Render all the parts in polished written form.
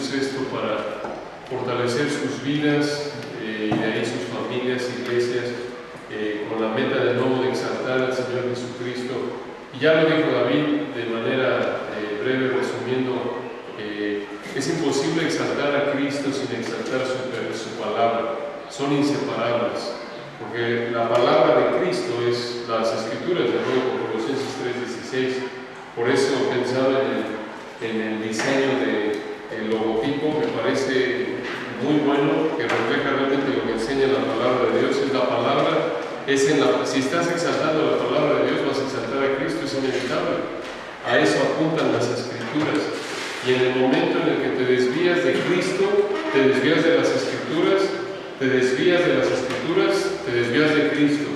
Jesús esto para fortalecer sus vidas y de ahí sus familias, iglesias, con la meta de nuevo de exaltar al Señor Jesucristo. Y ya lo dijo David de manera breve, resumiendo, es imposible exaltar a Cristo sin exaltar su palabra. Son inseparables, porque la palabra de Cristo es las Escrituras, de acuerdo con Colosenses 3:16. Por eso pensaba en el diseño del logotipo, me parece muy bueno, que refleja realmente lo que enseña la palabra de Dios. Es la palabra, si estás exaltando la palabra de Dios, vas a exaltar a Cristo, es inevitable. A eso apuntan las Escrituras. Y en el momento en el que te desvías de Cristo, te desvías de las Escrituras, te desvías de Cristo.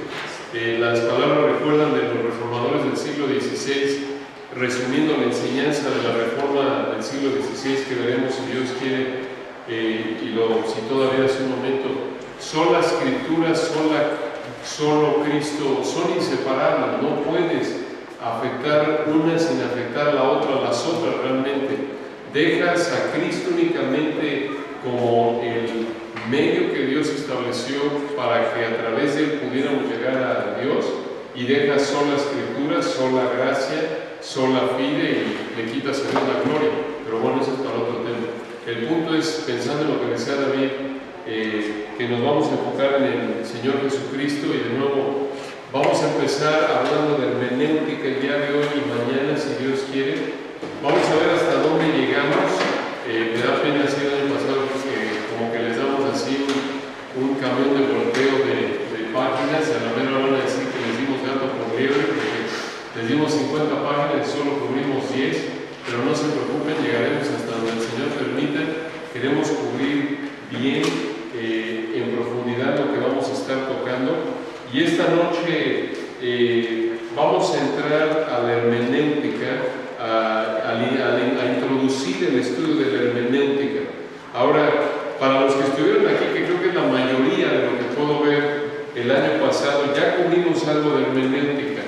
Las palabras recuerdan de los reformadores del siglo XVI, resumiendo la enseñanza de la reforma del siglo XVI, que veremos si Dios quiere, y lo citó David hace un momento. Sola Escritura, solo Cristo, son inseparables, no puedes afectar una sin afectar a la otra, las otras realmente. Dejas a Cristo únicamente como el medio que Dios estableció para que a través de él pudiéramos llegar a Dios, y dejas sola Escritura, sola gracia, sola fide, y le quitas a Dios la gloria. Pero bueno, eso es para otro tema. El punto es, pensando en lo que decía David, que nos vamos a enfocar en el Señor Jesucristo, y de nuevo vamos a empezar hablando de hermenéutica el día de hoy y mañana, si Dios quiere. Vamos a ver hasta dónde llegamos. Me da pena decir el año pasado porque como que les damos así un camión de volteo de páginas, y a la mera van a decir que les dimos gato por liebre, porque les dimos 50 páginas y solo cubrimos 10, pero no se preocupen, llegaremos hasta donde el Señor permita. Queremos cubrir bien en profundidad lo que vamos a estar tocando, y esta noche vamos a entrar a la hermenéutica, a introducir el estudio de la hermenéutica. Ahora, para los que estuvieron aquí, que creo que es la mayoría de lo que puedo ver el año pasado, ya cubrimos algo de hermenéutica.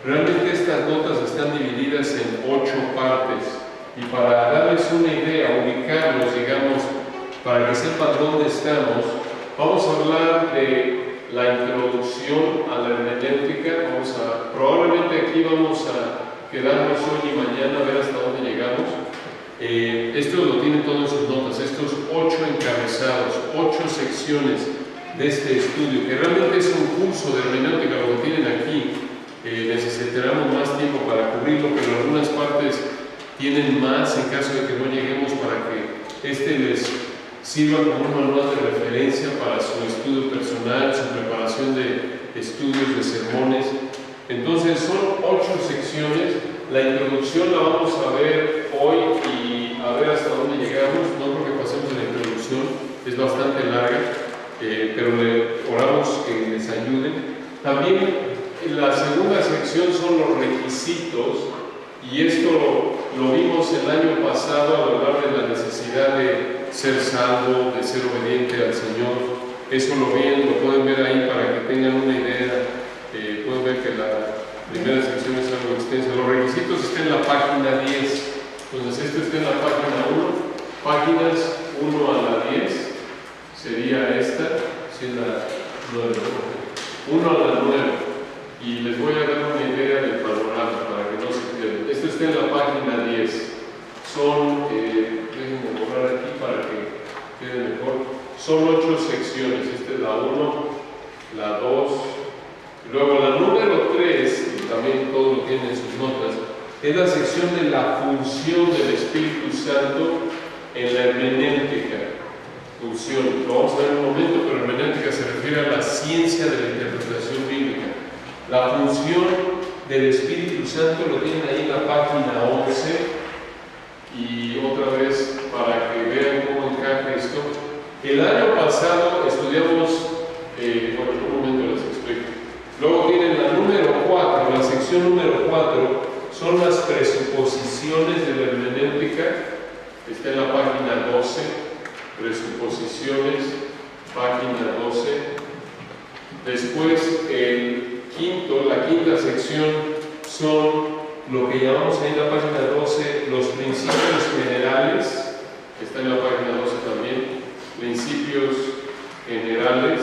Realmente estas notas están divididas en 8 partes, y para darles una idea, ubicarlos, digamos, para que sepan dónde estamos, vamos a hablar de la introducción a la hermenéutica. Probablemente aquí vamos a quedarnos hoy y mañana a ver hasta dónde llegamos. Esto lo tienen todo en sus notas, estos 8 encabezados, 8 secciones de este estudio, que realmente es un curso de hermenéutica, lo que tienen aquí. Necesitaremos más tiempo para cubrirlo, pero algunas partes tienen más en caso de que no lleguemos, para que les sirva como un manual de referencia para su estudio personal, su preparación de estudios, de sermones. Entonces son 8 secciones. La introducción la vamos a ver hoy y a ver hasta dónde llegamos. No creo que pasemos la introducción, es bastante larga, pero le oramos que les ayuden. También la segunda sección son los requisitos, y esto lo vimos el año pasado al hablar de la necesidad de ser salvo, de ser obediente al Señor. Eso lo pueden ver ahí para que tengan una idea. Pueden ver que la primera sección es algo extensa. Los requisitos están en la página 10. Entonces esto está en la página 1. Páginas 1 a la 10 sería esta, si es la 9, 1 a la 9. Y les voy a dar una idea del panorama para que no se pierdan. Esto está en la página 10. Son, déjenme borrar aquí para que quede mejor. Son 8 secciones. Esta es la 1, la 2. Luego la número 3, y también todo lo tiene en sus notas, es la sección de la función del Espíritu Santo en la hermenéutica. Función, lo vamos a ver en un momento, pero hermenéutica se refiere a la ciencia de la interpretación bíblica. La función del Espíritu Santo lo tienen ahí en la página 11, y otra vez para que vean cómo encaja esto. El año pasado estudiamos, bueno, en un momento les explico. Luego tienen la número 4, la sección número 4, son las presuposiciones de la hermenéutica. Está en la página 12, presuposiciones, página 12. Después, la quinta sección son lo que llamamos ahí en la página 12, los principios generales. está en la página 12 también. Principios generales,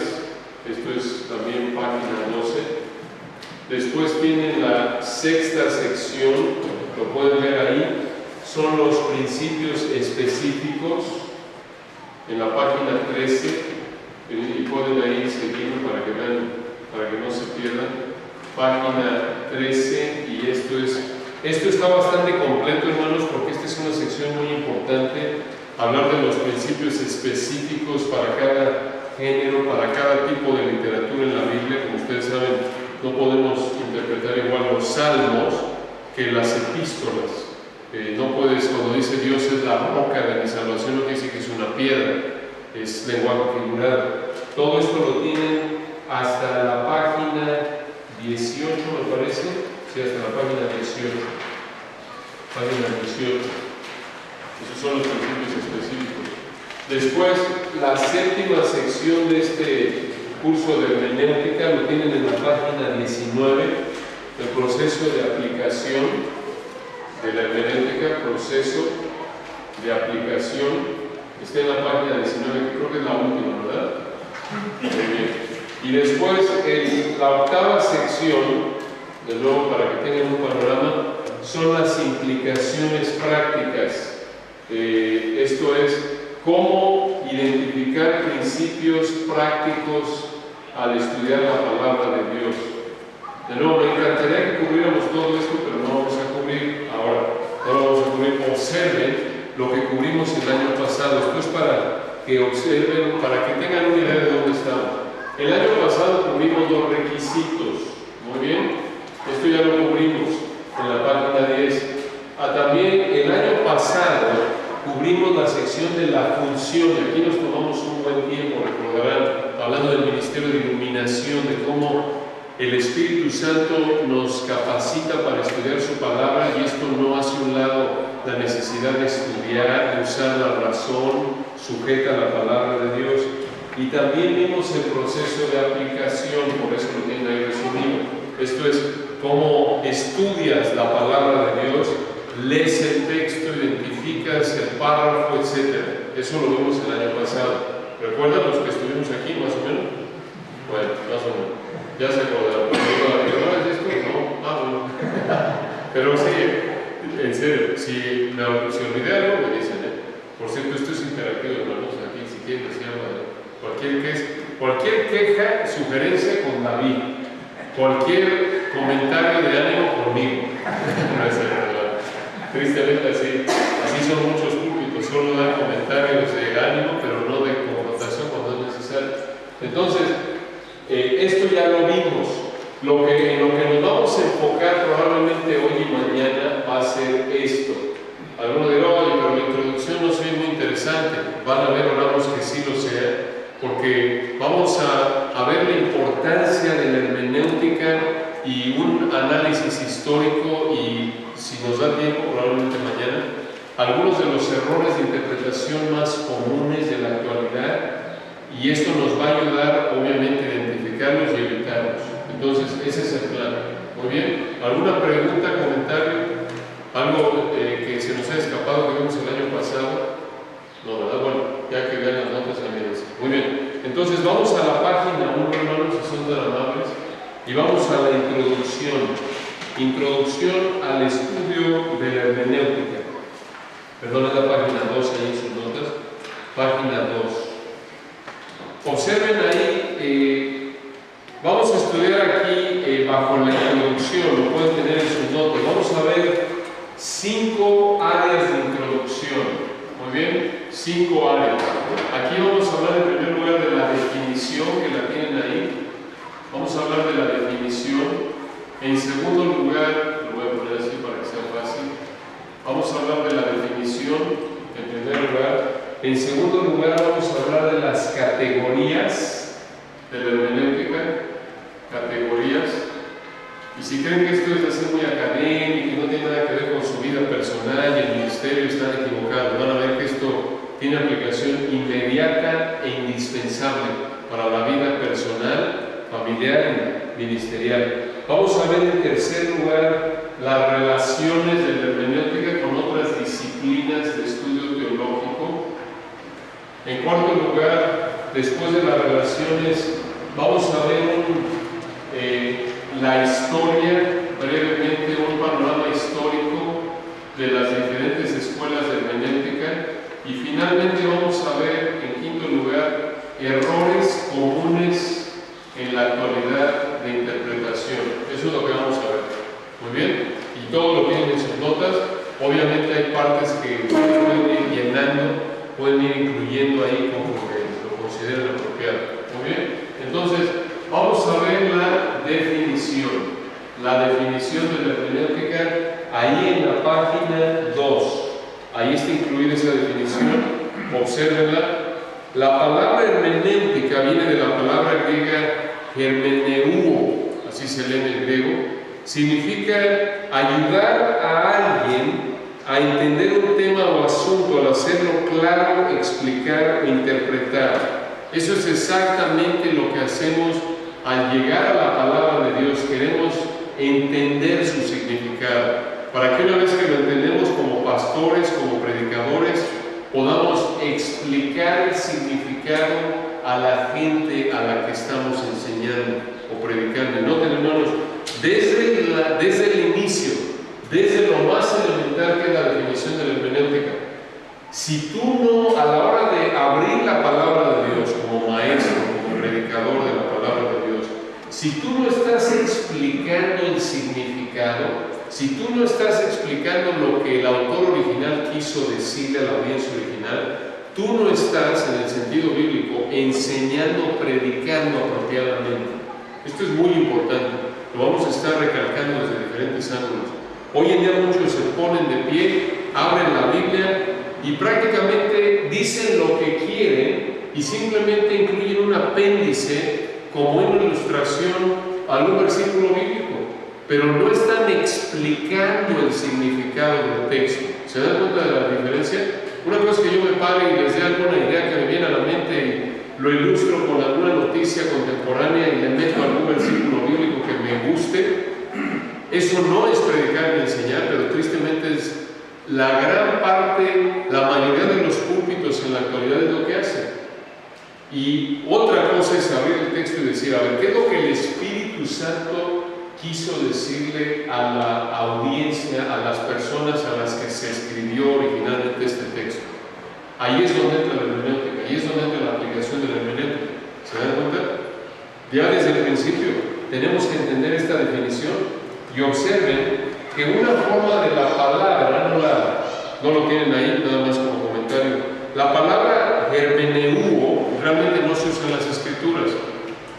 esto es también página 12. Después tienen la sexta sección, lo pueden ver ahí, son los principios específicos, en la página 13, y pueden ahí seguirlo para que vean, para que no se pierdan. Página 13, y esto está bastante completo, hermanos, porque esta es una sección muy importante, hablar de los principios específicos para cada género, para cada tipo de literatura en la Biblia. Como ustedes saben, no podemos interpretar igual los salmos que las epístolas. No puedes, cuando dice Dios es la roca de mi salvación, no quiere decir que es una piedra, es lenguaje figurado. Todo esto lo tienen hasta la página 18, me parece. Sí, hasta la página 18. Página 18. Esos son los principios específicos. Después, la séptima sección de este curso de hermenéutica lo tienen en la página 19, el proceso de aplicación de la hermenéutica, proceso de aplicación, está en la página 19, que creo que es la última, ¿verdad? Muy bien. Y después, la octava sección, de nuevo para que tengan un panorama, son las implicaciones prácticas. Esto es cómo identificar principios prácticos al estudiar la palabra de Dios. De nuevo, me encantaría que cubriéramos todo esto, pero no vamos a cubrir ahora. No lo vamos a cubrir. Observen lo que cubrimos el año pasado. Esto es para que observen, para que tengan una idea de dónde estamos. El año pasado cubrimos dos requisitos. Muy bien. Esto ya lo cubrimos en la página 10. También el año pasado cubrimos la sección de la función, y aquí nos tomamos un buen tiempo, recordarán, hablando del ministerio de iluminación, de cómo el Espíritu Santo nos capacita para estudiar su palabra, y esto no hace a un lado la necesidad de estudiar, de usar la razón sujeta a la palabra de Dios. Y también vimos el proceso de aplicación, por eso lo tienen ahí resumido. Esto es cómo estudias la palabra de Dios, lees el texto, identificas el párrafo, etc. Eso lo vimos el año pasado. ¿Recuerdan los que estuvimos aquí, más o menos? Bueno, más o menos. Ya se acordaron. ¿No es esto? No. Bueno. Pero sí, en serio, si olvidé algo, me dicen, Por cierto, esto es interactivo, hermanos. Aquí, si quieren, se llama cualquier queja, sugerencia con David. Cualquier comentario de ánimo conmigo. No es verdad. Tristemente así son muchos púlpitos, solo dan comentarios de ánimo, pero no de confrontación cuando es necesario. Entonces, esto ya lo vimos. En lo que nos vamos a enfocar probablemente hoy y mañana va a ser esto. Algunos dirán, oye, pero la introducción no es muy interesante. Van a ver, oramos que sí lo sea, porque vamos a ver la importancia de la hermenéutica y un análisis histórico, y si nos da tiempo, probablemente mañana, algunos de los errores de interpretación más comunes de la actualidad, y esto nos va a ayudar obviamente a identificarlos y evitarlos. Entonces, ese es el plan. Muy bien. ¿Alguna pregunta, comentario? ¿Algo que se nos ha escapado que vimos el año pasado? No, ¿verdad? Bueno, ya que vean las notas también. Muy bien. Entonces, vamos a la página 1, hermanos, si son tan amables, y vamos a la introducción. Introducción al estudio de la hermenéutica. Perdón, es la página 2 ahí en sus notas. Página 2. Observen ahí, vamos a estudiar aquí bajo la introducción, lo pueden tener en sus notas. Vamos a ver 5 áreas de introducción. Muy bien, 5 áreas. Aquí vamos a hablar en primer lugar de la definición, que la tienen ahí. Vamos a hablar de la definición. En segundo lugar, lo voy a poner así para que sea fácil. Vamos a hablar de la definición, en primer lugar. En segundo lugar, vamos a hablar de las categorías de la hermenéutica. Categorías. Y si creen que esto es así muy académico y no tiene nada que ver con su vida personal y el ministerio, están equivocados. Van a ver que esto tiene aplicación inmediata e indispensable para la vida personal, familiar y ministerial. Vamos a ver en tercer lugar las relaciones de la hermenéutica con otras disciplinas de estudio teológico. En cuarto lugar, después de las relaciones, vamos a ver la historia, brevemente un panorama histórico de las diferentes escuelas de hermenéutica, y finalmente vamos a ver, en quinto lugar, errores comunes en la actualidad de interpretación. Eso es lo que vamos a ver. Muy bien, y todo lo tienen en sus notas. Obviamente hay partes que pueden ir llenando, pueden ir incluyendo ahí como que lo consideren apropiado. Muy bien, entonces vamos a ver la definición de la hermenéutica ahí en la página 2. Ahí está incluida esa definición, obsérvenla. La palabra hermenéutica viene de la palabra griega hermeneuo, así se lee en el griego. Significa ayudar a alguien a entender un tema o asunto, al hacerlo claro, explicar o interpretar. Eso es exactamente lo que hacemos al llegar a la palabra de Dios. Queremos entender su significado, para que una vez que lo entendemos como pastores, como predicadores, podamos explicar el significado a la gente a la que estamos enseñando o predicando. Y noten, hermanos, desde el inicio, desde lo más elemental que es la definición de la hermenéutica, si tú no, a la hora de abrir la palabra de Dios como maestro, como predicador de la palabra de Dios, si tú no estás explicando el significado, si tú no estás explicando lo que el autor original quiso decirle a la audiencia original, tú no estás, en el sentido bíblico, enseñando, predicando apropiadamente. Esto es muy importante, lo vamos a estar recalcando desde diferentes ángulos. Hoy en día muchos se ponen de pie, abren la Biblia y prácticamente dicen lo que quieren y simplemente incluyen un apéndice como una ilustración a algún versículo bíblico, pero no están explicando el significado del texto. ¿Se dan cuenta de la diferencia? Una cosa es que yo me pare y les dé alguna idea que me viene a la mente y lo ilustro con alguna noticia contemporánea y le meto algún versículo bíblico que me guste. Eso no es predicar ni enseñar, pero tristemente es la gran parte, la mayoría de los púlpitos en la actualidad es lo que hacen. Y otra cosa es abrir el texto y decir, a ver, ¿qué es lo que el Espíritu Santo quiso decirle a la audiencia, a las personas a las que se escribió originalmente este texto? Ahí es donde entra la hermenéutica, ahí es donde entra la aplicación de la hermenéutica. ¿Se dan cuenta? Ya desde el principio tenemos que entender esta definición y observen que una forma de la palabra, no lo tienen ahí, nada más como comentario, la palabra hermeneuo realmente no se usa en las Escrituras,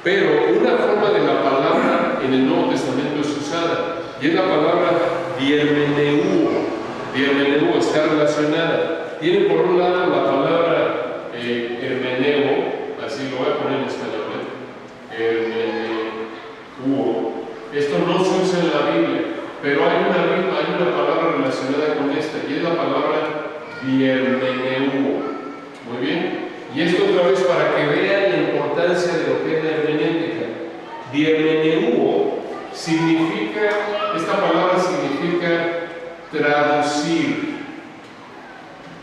pero una forma de la palabra en el Nuevo Testamento es usada, y es la palabra diermeneuo. Diermeneuo está relacionada. Tiene por un lado la palabra hermeneo, así lo voy a poner en español, hermeneuo. Esto no se usa en la Biblia, pero hay una palabra relacionada con esta, y es la palabra diermeneuo. Muy bien. Y esto otra vez para que vean la importancia de lo que es la hermenéutica. Diermeneuo significa, esta palabra significa traducir,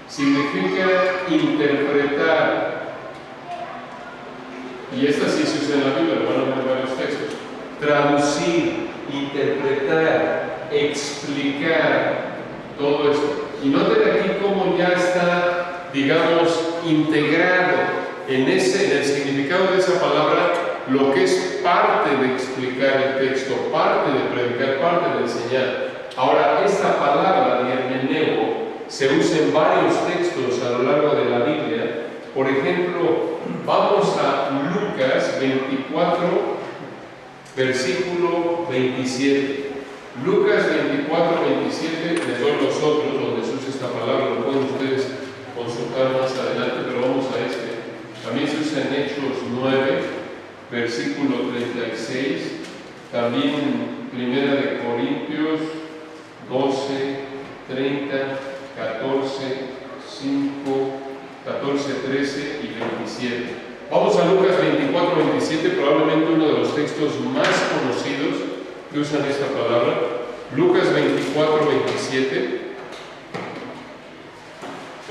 significa interpretar. Y esta sí se usa en la Biblia, lo van a ver en varios textos. Traducir, interpretar, explicar, todo esto. Y noten aquí cómo ya está, digamos, integrado en el significado de esa palabra lo que es parte de explicar el texto, parte de predicar, parte de enseñar. Ahora, esta palabra de hermeneo se usa en varios textos a lo largo de la Biblia. Por ejemplo, vamos a Lucas 24, versículo 27. Lucas 24, 27, les doy los otros donde se usa esta palabra, lo pueden ustedes consultar más adelante, pero vamos a este. También se usa en Hechos 9, versículo 36, también Primera de Corintios 12, 30, 14, 5, 14, 13 y 27. Vamos a Lucas 24, 27, probablemente uno de los textos más conocidos que usan esta palabra. Lucas 24, 27.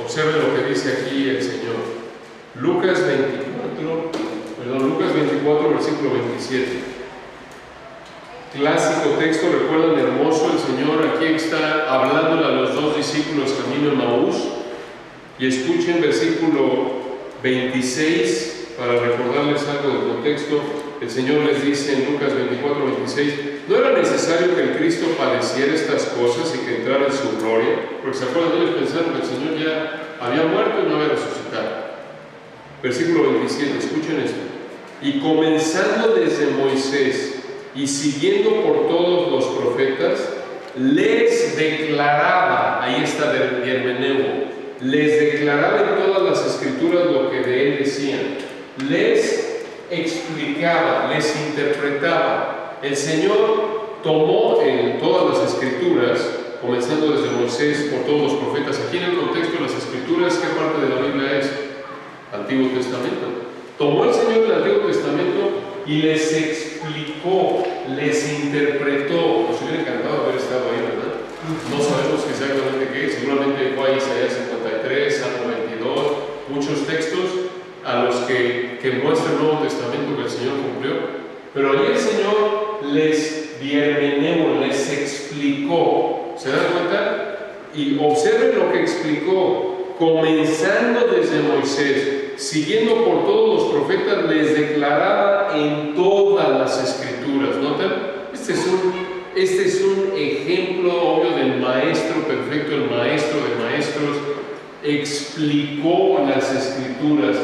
Observen lo que dice aquí el Señor. Lucas 24, versículo 27. Clásico texto, recuerdan, hermoso. El Señor aquí está hablándole a los dos discípulos camino en Maús. Y escuchen versículo 26, para recordarles algo del contexto. El Señor les dice en Lucas 24, 26, no era necesario que el Cristo padeciera estas cosas y que entrara en su gloria, porque se acuerdan, ellos pensaron que el Señor ya había muerto y no había resucitado. Versículo 27, escuchen esto. Y comenzando desde Moisés y siguiendo por todos los profetas, les declaraba, ahí está de hermeneuo, les declaraba en todas las escrituras lo que de él decían, les explicaba, les interpretaba. El Señor tomó en todas las escrituras, comenzando desde Moisés por todos los profetas. Aquí en el contexto de las escrituras, ¿qué parte de la Biblia es? Antiguo Testamento. Tomó el Señor el Antiguo Testamento y les explicó, les interpretó. Nos hubiera encantado haber estado ahí, ¿verdad? No sabemos exactamente qué, seguramente fue a Isaías 53, Salmo 22, muchos textos a los que muestra el Nuevo Testamento que el Señor cumplió. Pero allí el Señor les hermeneuo, les explicó. ¿Se dan cuenta? Y observen lo que explicó, comenzando desde Moisés, siguiendo por todos los profetas, les declaraba en todas las escrituras. ¿Notan? Este es un ejemplo obvio del maestro perfecto, el maestro de maestros. Explicó las escrituras,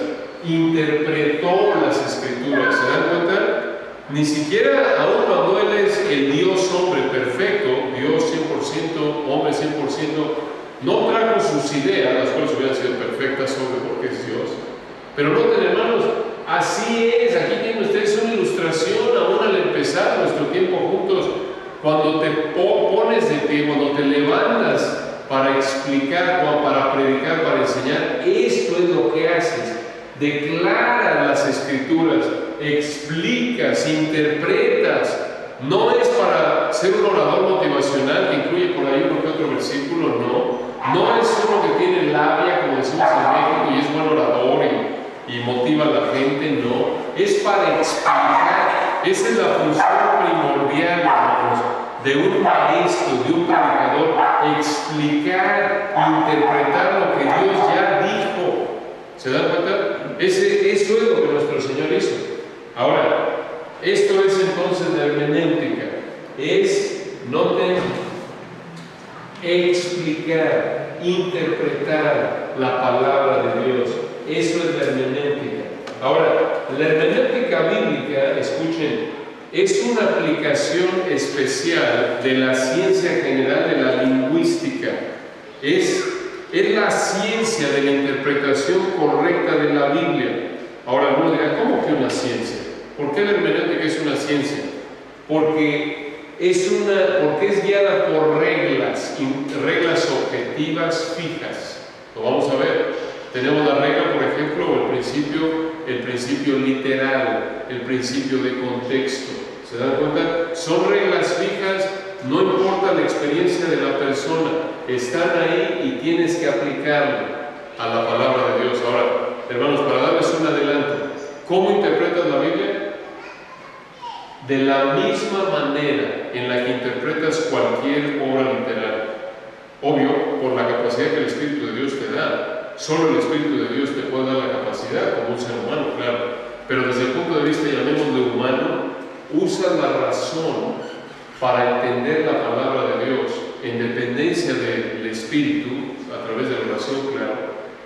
interpretó las escrituras. ¿Se dan cuenta? Ni siquiera, aún cuando Él es el Dios hombre perfecto, Dios 100%, hombre 100%, no trajo sus ideas, las cuales hubieran sido perfectas sobre porque es Dios. Pero noten, hermanos, así es. Aquí tienen ustedes una ilustración aún al empezar nuestro tiempo juntos. Cuando te pones de pie, cuando te levantas para explicar, para predicar, para enseñar, esto es lo que haces. Declaras las escrituras, explicas, interpretas. No es para ser un orador motivacional que incluye por ahí uno que otro versículo, no. No es uno que tiene labia, como decimos en México, y es buen orador y motiva a la gente, no. Es para explicar. Esa es la función primordial, hermanos, de un maestro, de un predicador: explicar, interpretar lo que Dios ya dijo. ¿Se dan cuenta? Eso es lo que nuestro Señor hizo. Ahora, esto es entonces la hermenéutica. Noten, explicar, interpretar la palabra de Dios. Eso es la hermenéutica. Ahora, la hermenéutica bíblica, escuchen, es una aplicación especial de la ciencia general de la lingüística. Es la ciencia de la interpretación correcta de la Biblia. Ahora, algunos dirán, ¿cómo que una ciencia? ¿Por qué la hermenéutica es una ciencia? Porque es guiada por reglas objetivas fijas. Lo vamos a ver. Tenemos la regla, por ejemplo, el principio literal, el principio de contexto. ¿Se dan cuenta? Son reglas fijas, no importa la experiencia de la persona, están ahí y tienes que aplicarlo a la palabra de Dios. Ahora, hermanos, para darles un adelanto, ¿cómo interpretas la Biblia? De la misma manera en la que interpretas cualquier obra literaria. Obvio, por la capacidad que el Espíritu de Dios te da. Solo el Espíritu de Dios te puede dar la capacidad como un ser humano, claro. Pero desde el punto de vista, llamémosle humano, usa la razón para entender la palabra de Dios en dependencia del Espíritu, a través de la oración, claro.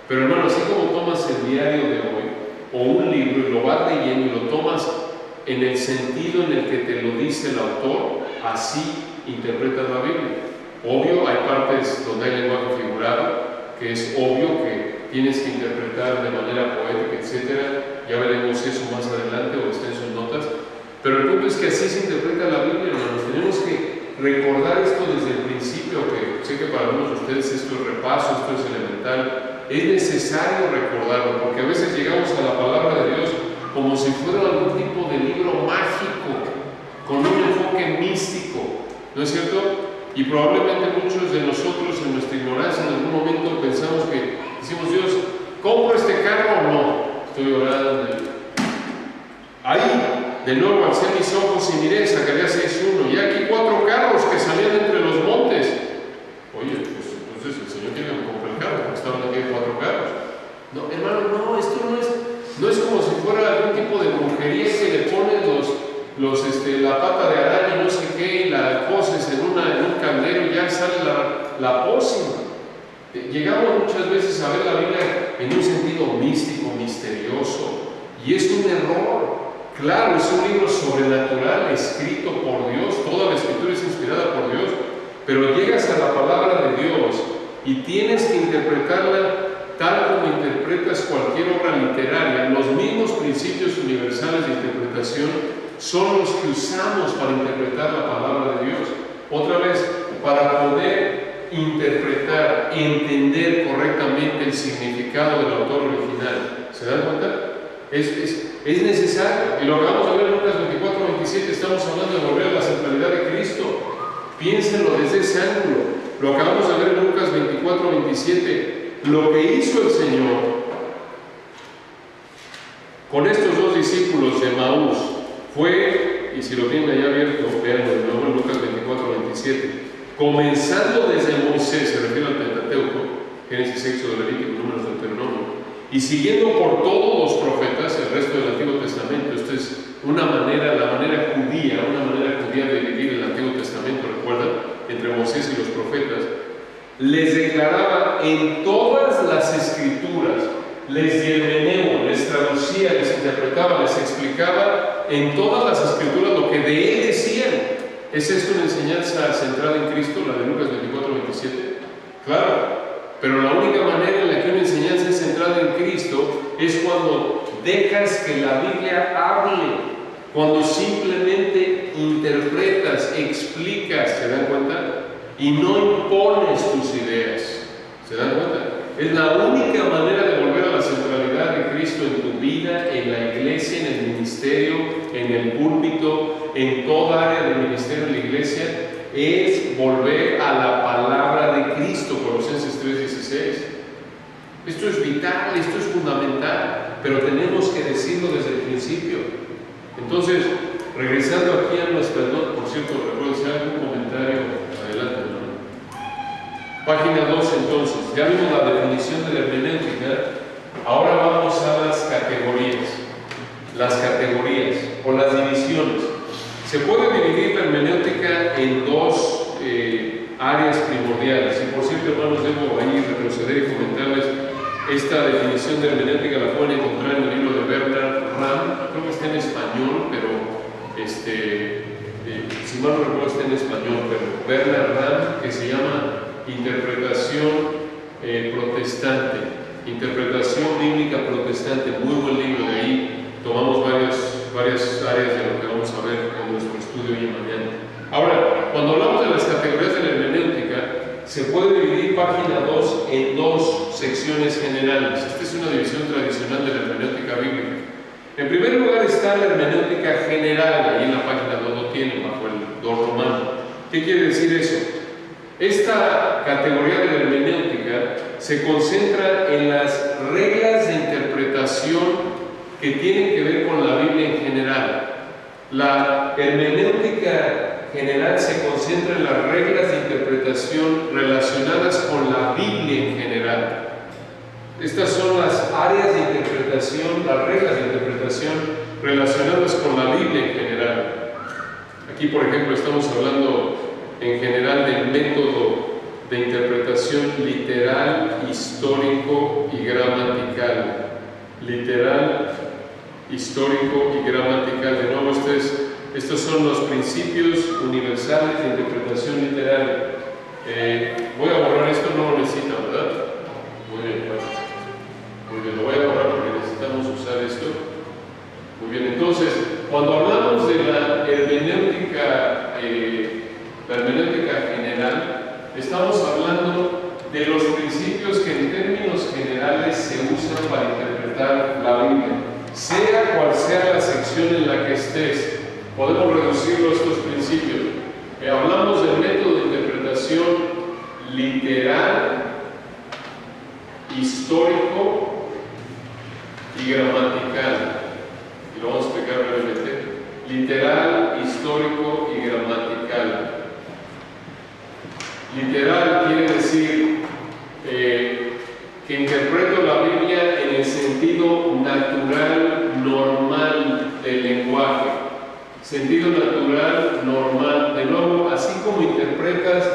Pero hermano, así como tomas el diario de hoy o un libro y lo vas leyendo y lo tomas en el sentido en el que te lo dice el autor, así interpretas la Biblia. Obvio, hay partes donde hay lenguaje figurado, que es obvio que tienes que interpretar de manera poética, etc. Ya veremos eso más adelante o está en sus notas. Pero el punto es que así se interpreta la Biblia, hermanos. Tenemos que recordar esto desde el principio, que sé que para algunos de ustedes esto es repaso, esto es elemental. Es necesario recordarlo, porque a veces llegamos a la palabra de Dios como si fuera algún tipo de libro mágico, con un enfoque místico, ¿no es cierto? Y probablemente muchos de nosotros en nuestra ignorancia en algún momento pensamos que decimos: Dios, ¿compro este carro o no? de nuevo alcé mis ojos y miré, Zacarías 6:1, y aquí 4 carros que salían entre los montes. Oye, pues entonces el Señor tiene que comprar el carro, porque estaban aquí 4 carros. No, hermano, no, esto no es como si fuera algún tipo de brujería que le ponen la pata de araña y no sé qué, y la coses en un caldero y ya sale la pócima. Llegamos muchas veces a ver la Biblia en un sentido místico, misterioso, y es un error. Claro, es un libro sobrenatural escrito por Dios, toda la escritura es inspirada por Dios, pero llegas a la palabra de Dios y tienes que interpretarla tal como interpretas cualquier obra literaria. Los mismos principios universales de interpretación son los que usamos para interpretar la palabra de Dios. Otra vez, para poder interpretar, entender correctamente el significado del autor original. ¿Se dan cuenta? Es necesario, y lo acabamos de ver en Lucas 24:27, estamos hablando de volver a la centralidad de Cristo. Piénsenlo desde ese ángulo. Lo acabamos de ver en Lucas 24:27. Lo que hizo el Señor con estos 2 discípulos de Maús fue, y si lo tienen ahí abierto, veanlo de nuevo en Lucas 24:27, comenzando desde Moisés, se refiere al Pentateuco, Génesis, Éxodo, Levítico, Números, Deuteronomio, y siguiendo por todos los profetas, el resto del Antiguo Testamento. Esta es la manera judía de dividir el Antiguo Testamento, recuerdan, entre Moisés y los profetas. Les declaraba en todas las escrituras, les diermeneo, les traducía, les interpretaba, les explicaba en todas las escrituras lo que de él decían. ¿Es esto una enseñanza centrada en Cristo, la de Lucas 24:27? Claro. Pero la única manera en la que una enseñanza es centrada en Cristo es cuando dejas que la Biblia hable, cuando simplemente interpretas, explicas, ¿se dan cuenta? Y no impones tus ideas, ¿se dan cuenta? Es la única manera de volver a la centralidad de Cristo en tu vida, en la iglesia, en el ministerio, en el púlpito, en toda área del ministerio de la iglesia, es volver a la palabra de Cristo, Colosenses 3:16. Esto es vital, esto es fundamental, pero tenemos que decirlo desde el principio. Entonces, regresando aquí a nuestra nota, por cierto, recuerdo si hay algún comentario, adelante, ¿no? Página 2, entonces, ya vimos la definición de la hermenéutica, ahora vamos a las categorías o las divisiones. Se puede dividir la hermenéutica en 2 áreas primordiales. Y por cierto, hermanos, debo ahí retroceder y comentarles esta definición de hermenéutica. La pueden encontrar en el libro de Bernard Ramm. Creo que está en español, pero si mal no recuerdo está en español, pero Bernard Ramm, que se llama Interpretación Protestante, Interpretación Bíblica Protestante. Muy buen libro, de ahí tomamos varias áreas de lo que vamos a ver en nuestro estudio hoy y mañana. Ahora, cuando hablamos de las categorías de la hermenéutica, se puede dividir página 2 en 2 secciones generales. Esta es una división tradicional de la hermenéutica bíblica. En primer lugar está la hermenéutica general, ahí en la página 2 lo tienen, bajo el 2 romano. ¿Qué quiere decir eso? Esta categoría de la hermenéutica se concentra en las reglas de interpretación que tienen que ver con la Biblia en general. La hermenéutica general se concentra en las reglas de interpretación relacionadas con la Biblia en general. Estas son las áreas de interpretación, las reglas de interpretación relacionadas con la Biblia en general. Aquí, por ejemplo, estamos hablando en general del método de interpretación literal, histórico y gramatical. Literal, histórico y gramatical. De nuevo, estos son los principios universales de interpretación literaria. Voy a borrar esto, no lo necesito, ¿verdad? Muy bien, muy bien, lo voy a borrar porque necesitamos usar esto. Muy bien, entonces, cuando hablamos de la hermenéutica general, estamos hablando de los principios que en términos generales se usan para interpretar la Biblia. Sea cual sea la sección en la que estés, podemos reducirlo a estos principios. Hablamos del método de interpretación literal, histórico y gramatical. Y lo vamos a explicar brevemente. literal, histórico y gramatical. Literal quiere decir que interpreto la Biblia en el sentido natural, normal del lenguaje. Sentido natural, normal. De nuevo, así como interpretas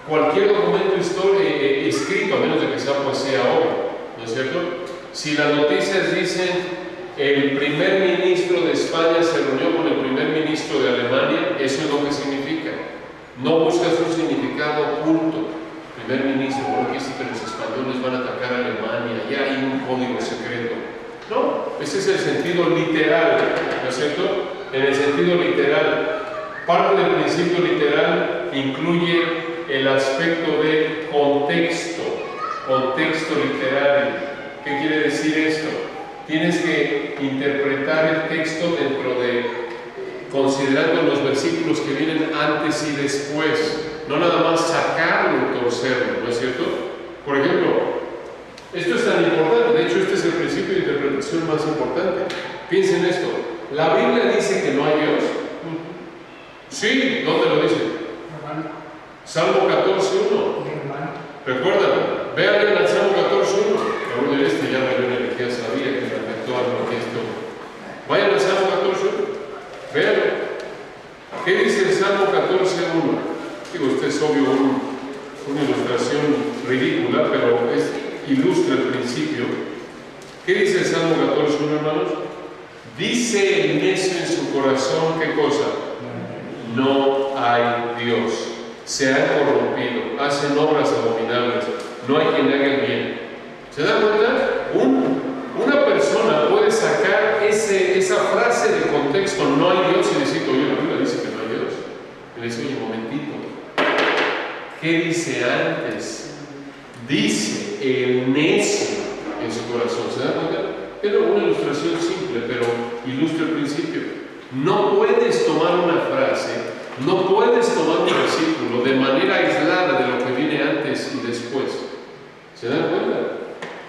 cualquier documento escrito, a menos de que sea poesía obra, ¿no es cierto? Si las noticias dicen el primer ministro de España se reunió con el primer ministro de Alemania, eso es lo que significa. No buscas un significado oculto. Primer ministro, ¿por qué dice que los españoles van a atacar a Alemania? Ya hay un código secreto. No, ese es el sentido literal, ¿no es cierto? En el sentido literal, parte del principio literal incluye el aspecto de contexto literario. ¿Qué quiere decir esto? Tienes que interpretar el texto considerando los versículos que vienen antes y después, no nada más sacarlo y torcerlo, ¿no es cierto? Por ejemplo, esto es tan importante, de hecho este es el principio de interpretación más importante. Piensen esto, ¿la Biblia dice que no hay Dios? Sí, ¿dónde lo dice? Salmo 14.1. Recuerdan, vean el Salmo 14.1. Ahora este ya me energía, sabía que me afectó algo que esto. Vayan al Salmo 14.1. Vean, ¿qué dice el Salmo 14.1? Digo, usted es obvio una ilustración ridícula, pero ilustra el principio. ¿Qué dice el Salmo 14.1, hermanos? Dice el necio en su corazón, ¿qué cosa? No hay Dios. Se han corrompido, hacen obras abominables, no hay quien haga el bien. ¿Se dan cuenta? Una persona puede sacar esa frase de contexto, no hay Dios, y decir, oye, la Biblia dice que no hay Dios. Y le dice, oye, un momentito, ¿qué dice antes? Dice el necio en su corazón. ¿Se dan cuenta? Era una ilustración simple, pero ilustra el principio. No puedes tomar una frase, no puedes tomar un versículo de manera aislada de lo que viene antes y después. ¿Se dan cuenta?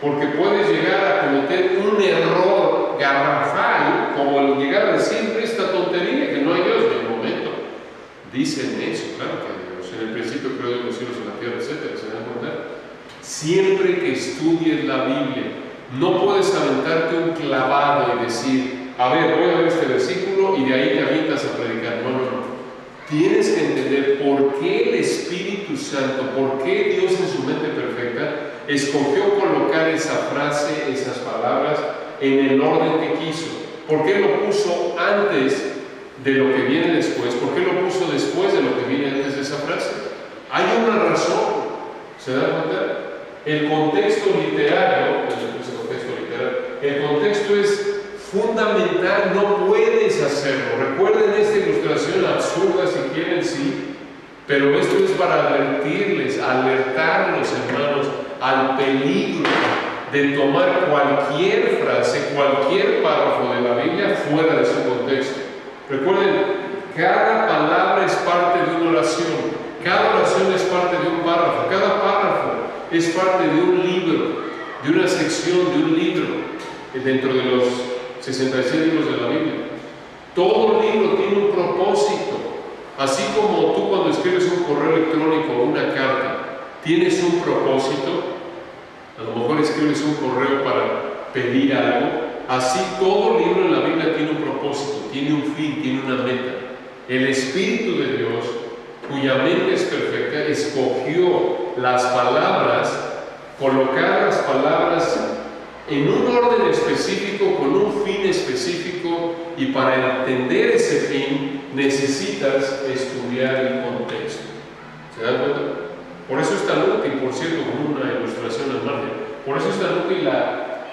Porque puedes llegar a cometer un error garrafal, como el llegar a decir esta tontería, que no hay Dios en el momento. Dice el necio, claro que hay Dios. En el principio creó Dios los cielos y la tierra, etc. ¿Se dan cuenta? Siempre que estudies la Biblia, no puedes aventarte un clavado y decir, a ver, voy a ver este versículo y de ahí te avientas a predicar. No, no, no. Tienes que entender por qué el Espíritu Santo, por qué Dios en su mente perfecta escogió colocar esa frase, esas palabras en el orden que quiso. ¿Por qué lo puso antes de lo que viene después? ¿Por qué lo puso después de lo que viene antes de esa frase? Hay una razón. ¿Se dan cuenta? El contexto literario, el contexto es fundamental, no puedes hacerlo. Recuerden esta ilustración absurda si quieren, sí, pero esto es para advertirles, alertarlos, hermanos, al peligro de tomar cualquier frase, cualquier párrafo de la Biblia fuera de su contexto. Recuerden, cada palabra es parte de una oración, cada oración es parte de un párrafo, cada párrafo es parte de un libro, de una sección de un libro dentro de los 66 libros de la Biblia. Todo libro tiene un propósito. Así como tú cuando escribes un correo electrónico o una carta, tienes un propósito, a lo mejor escribes un correo para pedir algo, así todo libro en la Biblia tiene un propósito, tiene un fin, tiene una meta. El Espíritu de Dios, cuya mente es perfecta, escogió las palabras, colocar las palabras en un orden específico, con un fin específico, y para entender ese fin necesitas estudiar el contexto. ¿Se dan cuenta? Por eso es tan útil, por cierto, como una ilustración al margen, por eso es tan útil la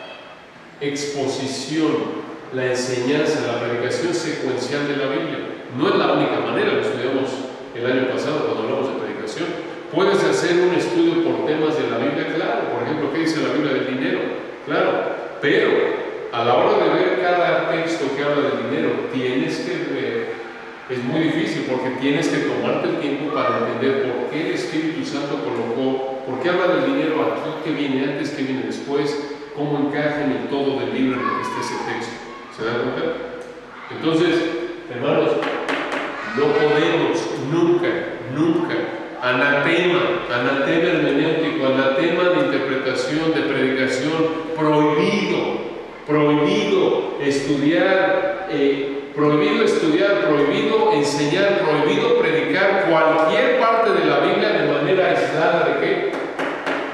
exposición, la enseñanza, la predicación secuencial de la Biblia. No es la única manera, lo estudiamos el año pasado cuando hablamos de predicación. Puedes hacer un estudio por temas de la Biblia, claro. Por ejemplo, ¿qué dice la Biblia del dinero? Claro, pero a la hora de ver cada texto que habla del dinero, tienes que ver, es muy difícil porque tienes que tomarte el tiempo para entender por qué el Espíritu Santo colocó, por qué habla del dinero aquí, qué viene antes, qué viene después, cómo encaja en el todo del libro en el que está ese texto. ¿Se dan cuenta? Entonces, hermanos, no podemos nunca, anatema hermenéutico, anatema de interpretación, de predicación, prohibido estudiar, prohibido enseñar, prohibido predicar cualquier parte de la Biblia de manera aislada ¿de qué?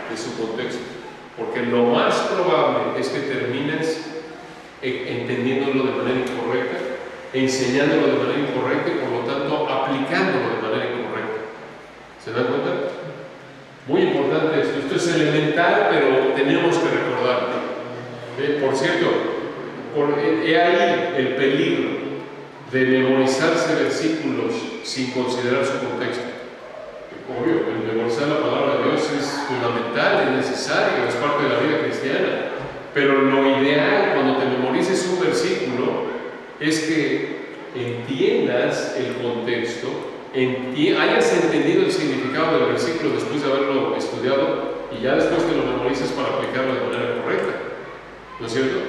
De su contexto. Porque lo más probable es que termines entendiéndolo de manera incorrecta, enseñándolo de manera incorrecta y por lo tanto aplicándolo de manera incorrecta. ¿Se dan cuenta? Muy importante esto. Esto es elemental, pero tenemos que recordarlo. Por cierto, he ahí el peligro de memorizarse versículos sin considerar su contexto. Obvio, el memorizar la palabra de Dios es fundamental, es necesario, es parte de la vida cristiana. Pero lo ideal cuando te memorices un versículo es que entiendas el contexto, hayas entendido el significado del versículo después de haberlo estudiado y ya después te lo memorices para aplicarlo de manera correcta. ¿No es cierto?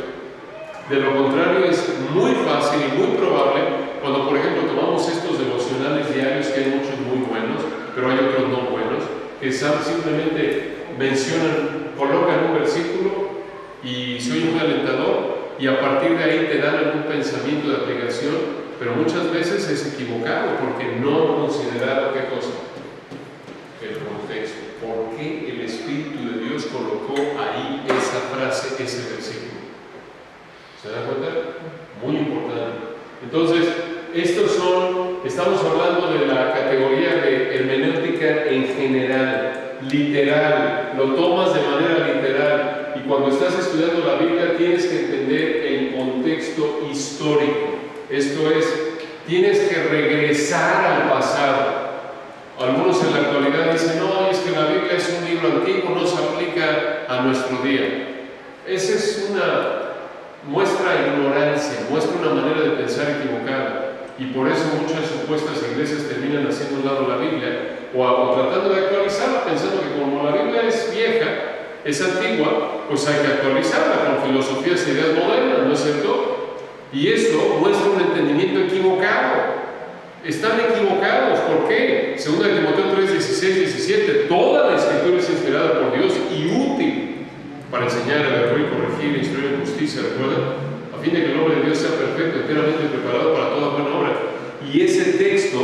De lo contrario, es muy fácil y muy probable cuando, por ejemplo, tomamos estos devocionales diarios, que hay muchos muy buenos, pero hay otros no buenos, que simplemente mencionan, colocan un versículo y se oye muy alentador, y a partir de ahí te dan algún pensamiento de aplicación, pero muchas veces es equivocado porque no han considerado ¿qué cosa? El contexto. ¿Por qué el Espíritu de Dios colocó ahí esa frase, ese versículo? ¿Se dan cuenta? Muy importante. Entonces, estamos hablando de la categoría de hermenéutica en general, literal, lo tomas de manera literal, y cuando estás estudiando la Biblia tienes que entender el contexto histórico. Esto es, tienes que regresar al pasado. Algunos en la actualidad dicen, no, es que la Biblia es un libro antiguo, no se aplica a nuestro día. Esa es una muestra ignorancia, muestra una manera de pensar equivocada, y por eso muchas supuestas iglesias terminan haciendo a un lado la Biblia o tratando de actualizarla, pensando que como la Biblia es vieja, es antigua, pues hay que actualizarla con filosofías e ideas modernas, ¿no es cierto? Y eso muestra un entendimiento equivocado. Están equivocados. ¿Por qué? 2 Timoteo 3, 16, 17, toda la Escritura es inspirada por Dios y útil para enseñar, alegar, corregir, instruir en justicia, ¿recuerdan? A fin de que el hombre de Dios sea perfecto, enteramente preparado para toda buena obra. Y ese texto,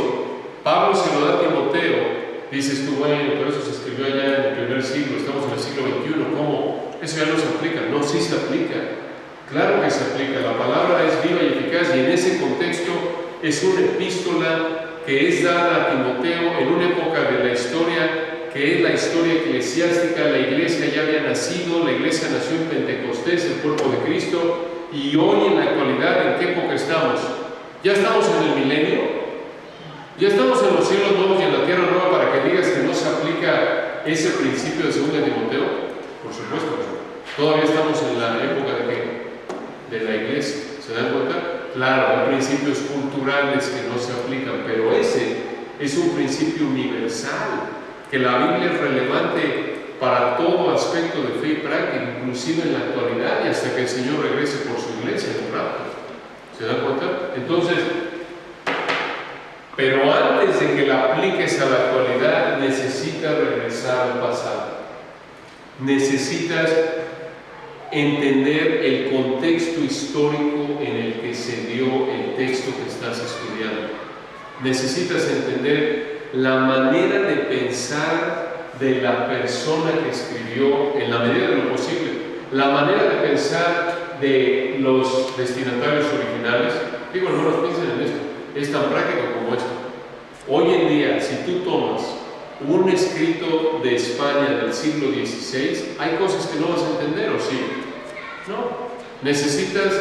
Pablo se lo da a Timoteo. Dices tú, bueno, pero eso se escribió allá en el primer siglo, estamos en el siglo XXI, ¿cómo? Eso ya no se aplica. No, sí se aplica. Claro que se aplica. La palabra es viva y eficaz, y en ese contexto es una epístola que es dada a Timoteo en una época de la historia que es la historia eclesiástica. La iglesia ya había nacido, la iglesia nació en Pentecostés, el cuerpo de Cristo, y hoy en la actualidad, ¿en qué época estamos? ¿Ya estamos en el milenio? ¿Ya estamos en los cielos nuevos y en la tierra nueva para que digas que no se aplica ese principio de 2 Timoteo? Por supuesto, todavía estamos en la época de ¿qué? De la iglesia. ¿Se dan cuenta? Claro, hay principios culturales que no se aplican, pero ese es un principio universal, que la Biblia es relevante para todo aspecto de fe y práctica, inclusive en la actualidad y hasta que el Señor regrese por su iglesia en un rato. ¿Se dan cuenta? Entonces, pero antes de que la apliques a la actualidad, necesitas regresar al pasado. Necesitas entender el contexto histórico en el que se dio el texto que estás estudiando. Necesitas entender la manera de pensar de la persona que escribió, en la medida de lo posible, la manera de pensar de los destinatarios originales. Digo, hermanos, piensen en esto, es tan práctico como esto. Hoy en día, si tú tomas un escrito de España del siglo XVI, hay cosas que no vas a entender, ¿o sí? No. Necesitas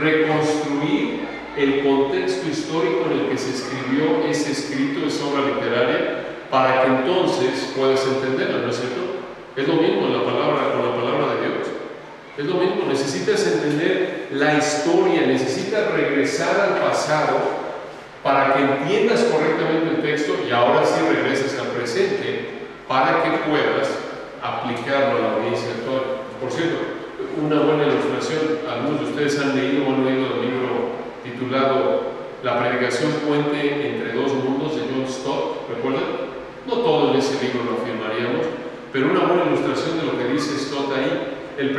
reconstruir el contexto histórico en el que se escribió ese escrito, esa obra literaria, para que entonces puedas entenderla, ¿no es cierto? Es lo mismo con la palabra de Dios. Es lo mismo, necesitas entender la historia, necesitas regresar al pasado para que entiendas correctamente el texto y ahora sí regreses al presente para que puedas aplicarlo a la audiencia actual. Por cierto, una buena ilustración, algunos de ustedes han leído o han leído el libro titulado La predicación puente entre dos mundos, de John Stott, ¿recuerdan? No todo en ese libro lo afirmaríamos, pero una buena ilustración de lo que dice Stott ahí. La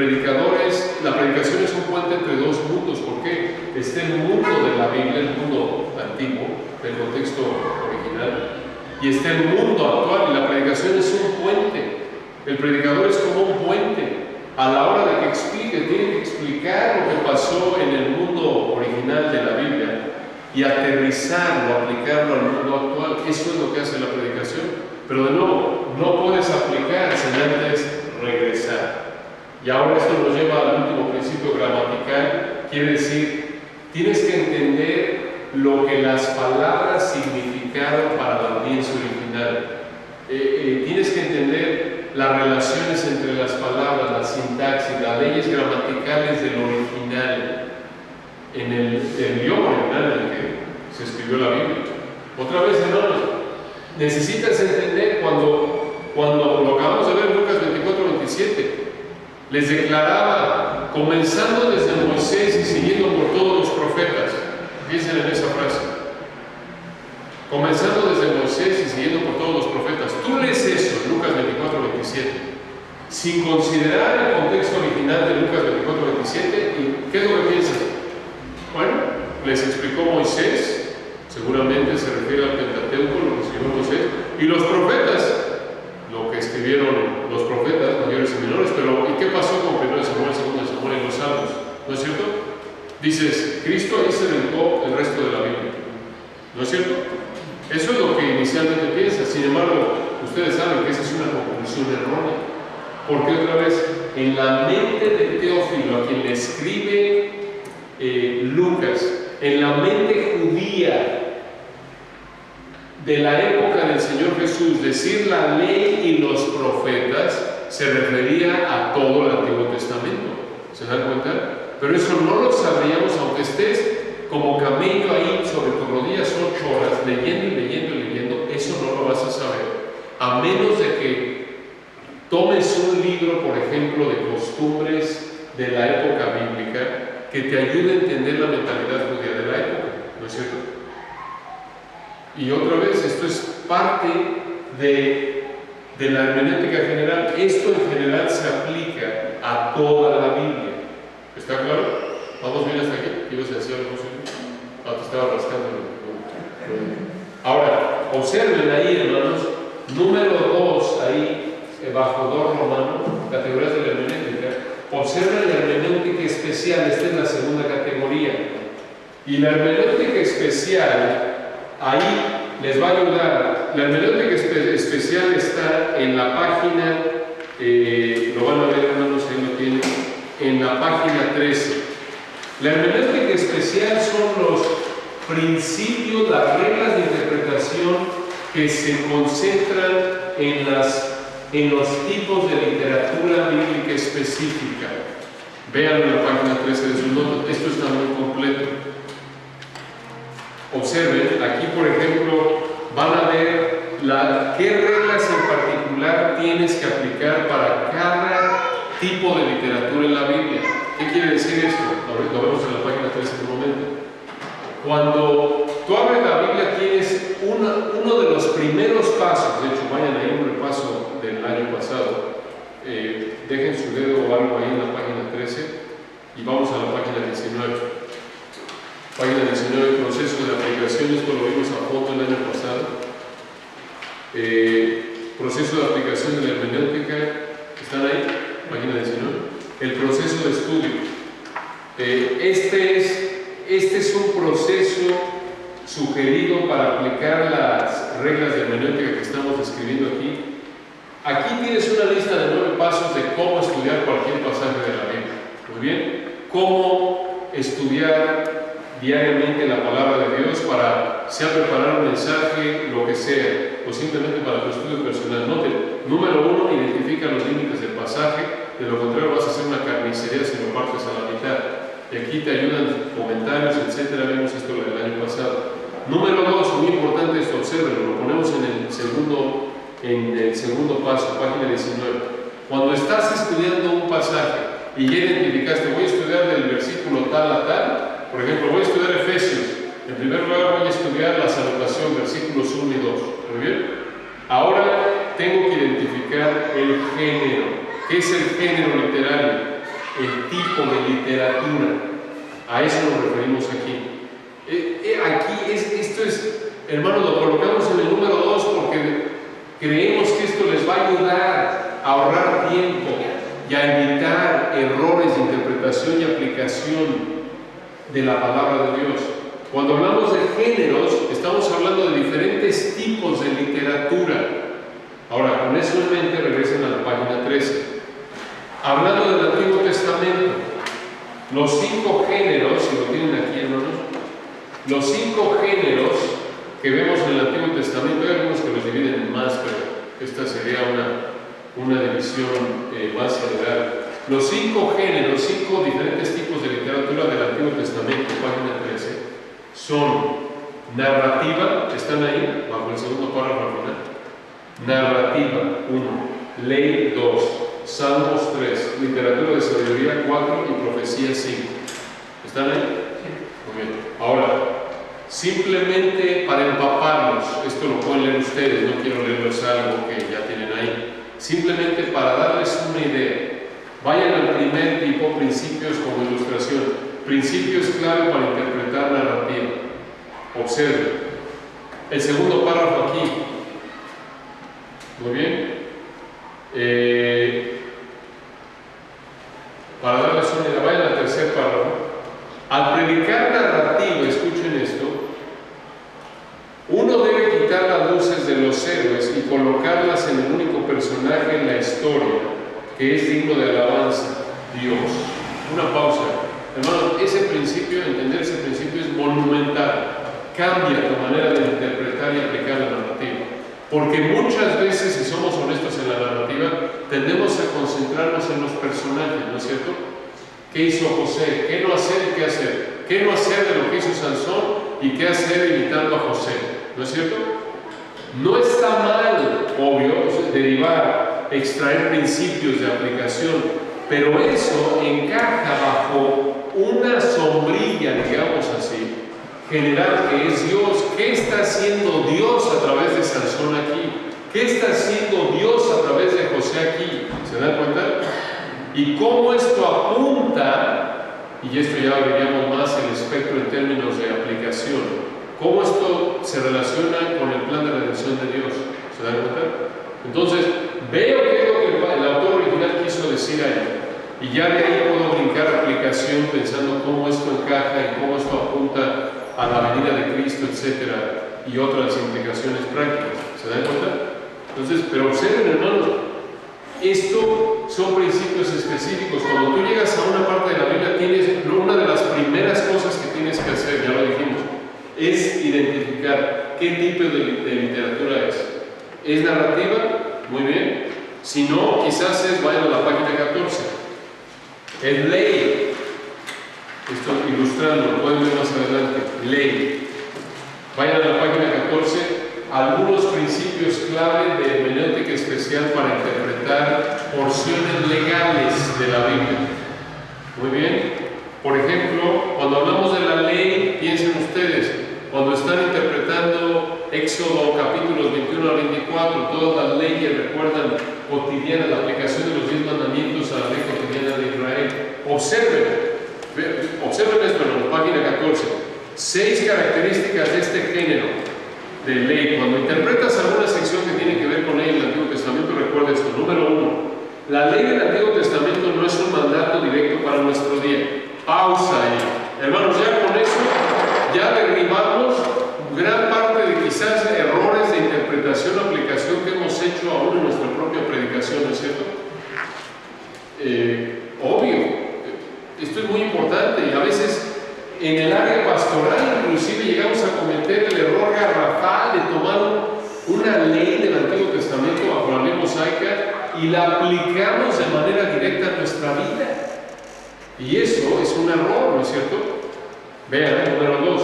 predicación es un puente entre dos mundos. ¿Por qué? Está el mundo de la Biblia, el mundo antiguo, del contexto original, y está el mundo actual, y la predicación es un puente. El predicador es como un puente. A la hora de que explique, tiene que explicar lo que pasó en el mundo original de la Biblia y aterrizarlo, aplicarlo al mundo actual. Eso es lo que hace la predicación. Pero de nuevo, no puedes aplicar sin antes regresar. Y ahora esto nos lleva al último principio gramatical. Quiere decir, tienes que entender lo que las palabras significaron para la audiencia original. Tienes que entender las relaciones entre las palabras, la sintaxis, las leyes gramaticales del original, en el idioma original en el que se escribió la Biblia. Otra vez, hermanos, necesitas entender cuando lo acabamos de ver en Lucas 24-27, les declaraba, comenzando desde Moisés y siguiendo por todos los profetas. Piensen en esa frase. Comenzando desde Moisés y siguiendo por todos los profetas. Tú lees eso en Lucas 24-27, sin considerar el contexto original de Lucas 24-27, ¿y qué es lo que piensas? Bueno, les explicó Moisés, seguramente se refiere al Pentateuco, lo que escribió Moisés, y los profetas, lo que escribieron los profetas, mayores y menores. Pero ¿y qué pasó con 1 Samuel, 2 Samuel y los Salmos? ¿No es cierto? Dices, Cristo ahí se dedicó el resto de la Biblia. ¿No es cierto? Eso es lo que inicialmente piensas. Sin embargo, ustedes saben que esa es una conclusión errónea. Porque otra vez, en la mente de Teófilo, a quien le escribe Lucas, en la mente judía de la época del Señor Jesús, decir la ley y los profetas se refería a todo el Antiguo Testamento. ¿Se dan cuenta? Pero eso no lo sabríamos, aunque estés como camello ahí sobre tus rodillas 8 horas, leyendo y leyendo y leyendo. Eso no lo vas a saber, a menos de que tomes un libro, por ejemplo, de costumbres de la época bíblica, que te ayude a entender la mentalidad judía de la época. ¿No es cierto? Y otra vez, esto es parte de la hermenéutica general. Esto en general se aplica a toda la Biblia. ¿Está claro? ¿Vamos bien hasta aquí? ¿Ibas a decir algo? Te estaba rascando. Ahora, observen ahí, hermanos, número 2, ahí, bajo 2 romano, categorías de la hermenéutica. Observen la hermenéutica especial, esta es la segunda categoría. Y la hermenéutica especial, ahí les va a ayudar. La hermenéutica especial está en la página, lo van a ver, hermanos, ahí lo tienen, en la página 13. La hermenéutica especial son los principios, las reglas de interpretación que se concentran en los tipos de literatura bíblica específica. Vean en la página 13 de sus notas, esto está muy completo. Observen, aquí por ejemplo van a ver qué reglas en particular tienes que aplicar para cada tipo de literatura en la Biblia. ¿Qué quiere decir esto? Lo vemos en la página 13 en un momento. Cuando tú abres la Biblia tienes uno de los primeros pasos, de hecho vayan ahí un repaso del año pasado, dejen su dedo o algo ahí en la página 13 y vamos a la página 19. Página 19, proceso de aplicación, esto lo vimos a fondo el año pasado. Proceso de aplicación de la hermenéutica, ¿están ahí? Página 19. El proceso de estudio. Este es un proceso sugerido para aplicar las reglas de hermenéutica que estamos describiendo aquí. Aquí tienes una lista de 9 pasos de cómo estudiar cualquier pasaje de la Biblia. Muy bien. Cómo estudiar diariamente la palabra de Dios para, sea preparar un mensaje, lo que sea, o simplemente para tu estudio personal. Note, número 1, identifica los límites del pasaje. De lo contrario vas a hacer una carnicería si lo partes a la mitad. Y aquí te ayudan comentarios, etcétera. Vimos esto del año pasado. Número 2, muy importante esto, observen, lo ponemos en el segundo paso, página 19. Cuando estás estudiando un pasaje y ya identificaste, voy a estudiar del versículo tal a tal, Por ejemplo, voy a estudiar Efesios. En primer lugar voy a estudiar la salutación, versículos 1 y 2. ¿Muy bien? Ahora tengo que identificar el género. ¿Qué es el género literario? El tipo de literatura. A eso nos referimos aquí. Esto es, hermanos, lo colocamos en el número 2 porque creemos que esto les va a ayudar a ahorrar tiempo y a evitar errores de interpretación y aplicación de la palabra de Dios. Cuando hablamos de géneros, estamos hablando de diferentes tipos de literatura. Ahora, con eso en mente, regresen a la página 13. Hablando del Antiguo Testamento, los 5 géneros, si lo tienen aquí, hermanos, los 5 géneros que vemos en el Antiguo Testamento, hay algunos que los dividen en más, pero esta sería una división más general. Los 5 géneros, 5 diferentes tipos de literatura del Antiguo Testamento, página 13, son narrativa, están ahí, bajo el segundo párrafo al final. Narrativa, 1. Ley, 2. Salmos, 3. Literatura de sabiduría, 4. Y profecía, 5. ¿Están ahí? Muy bien. Ahora, simplemente para empaparlos, esto lo pueden leer ustedes, no quiero leerles algo que ya tienen ahí. Simplemente para darles una idea, vayan al primer tipo, principios como ilustración. Principios clave para interpretar narrativa. Observen. El segundo párrafo aquí. Muy bien. Para darles una idea, vayan al tercer párrafo. Al predicar narrativa, escuchen esto, uno debe quitar las luces de los héroes y colocarlas en el único personaje en la historia que es digno de alabanza, Dios. Una pausa. Hermano, ese principio, entender ese principio es monumental. Cambia tu manera de interpretar y aplicar la narrativa. Porque muchas veces, si somos honestos en la narrativa, tendemos a concentrarnos en los personajes, ¿no es cierto? ¿Qué hizo José? ¿Qué no hacer y qué hacer? ¿Qué no hacer de lo que hizo Sansón y qué hacer imitando a José? ¿No es cierto? No está mal, obvio, derivar, extraer principios de aplicación, pero eso encaja bajo una sombrilla, digamos así, general, que es Dios. ¿Qué está haciendo Dios a través de Sansón aquí? ¿Qué está haciendo Dios a través de José aquí? ¿Se dan cuenta? Y cómo esto apunta, y esto ya veríamos más el espectro en términos de aplicación, cómo esto se relaciona con el plan de redención de Dios. ¿Se dan cuenta? Entonces, veo qué es lo que el autor original quiso decir ahí. Y ya de ahí puedo brincar aplicación pensando cómo esto encaja y cómo esto apunta a la venida de Cristo, etcétera, y otras implicaciones prácticas. ¿Se dan cuenta? Entonces, pero observen, hermanos, esto son principios específicos. Cuando tú llegas a una parte de la Biblia, una de las primeras cosas que tienes que hacer, ya lo dijimos, es identificar qué tipo de literatura es. ¿Es narrativa? Muy bien. Si no, quizás vayan a la página 14. Es ley. Esto ilustrando, lo pueden ver más adelante. Ley. Vayan a la página 14. Algunos principios clave de hermenéutica especial para interpretar porciones legales de la Biblia. Muy bien. Por ejemplo, cuando hablamos de la ley, piensen ustedes, cuando están interpretando Éxodo capítulos 21 al 24, todas las leyes recuerdan cotidianas, la aplicación de los 10 mandamientos a la ley cotidiana de Israel. Observen esto en la página 14. 6 características de este género de ley. Cuando interpretas alguna sección que tiene que ver con ley en el Antiguo Testamento, recuerda esto. Número 1. La ley del Antiguo Testamento no es un mandato directo para nuestro día. Pausa ahí. Hermanos, ya con eso, ya derribamos gran parte de quizás errores de interpretación o aplicación que hemos hecho aún en nuestra propia predicación, ¿no es cierto? Obvio. Esto es muy importante y a veces en el área pastoral inclusive llegamos a cometer el error garrafal de tomar una ley del Antiguo Testamento bajo la ley mosaica y la aplicamos de manera directa a nuestra vida. Y eso es un error, ¿no es cierto? Vean, número 2.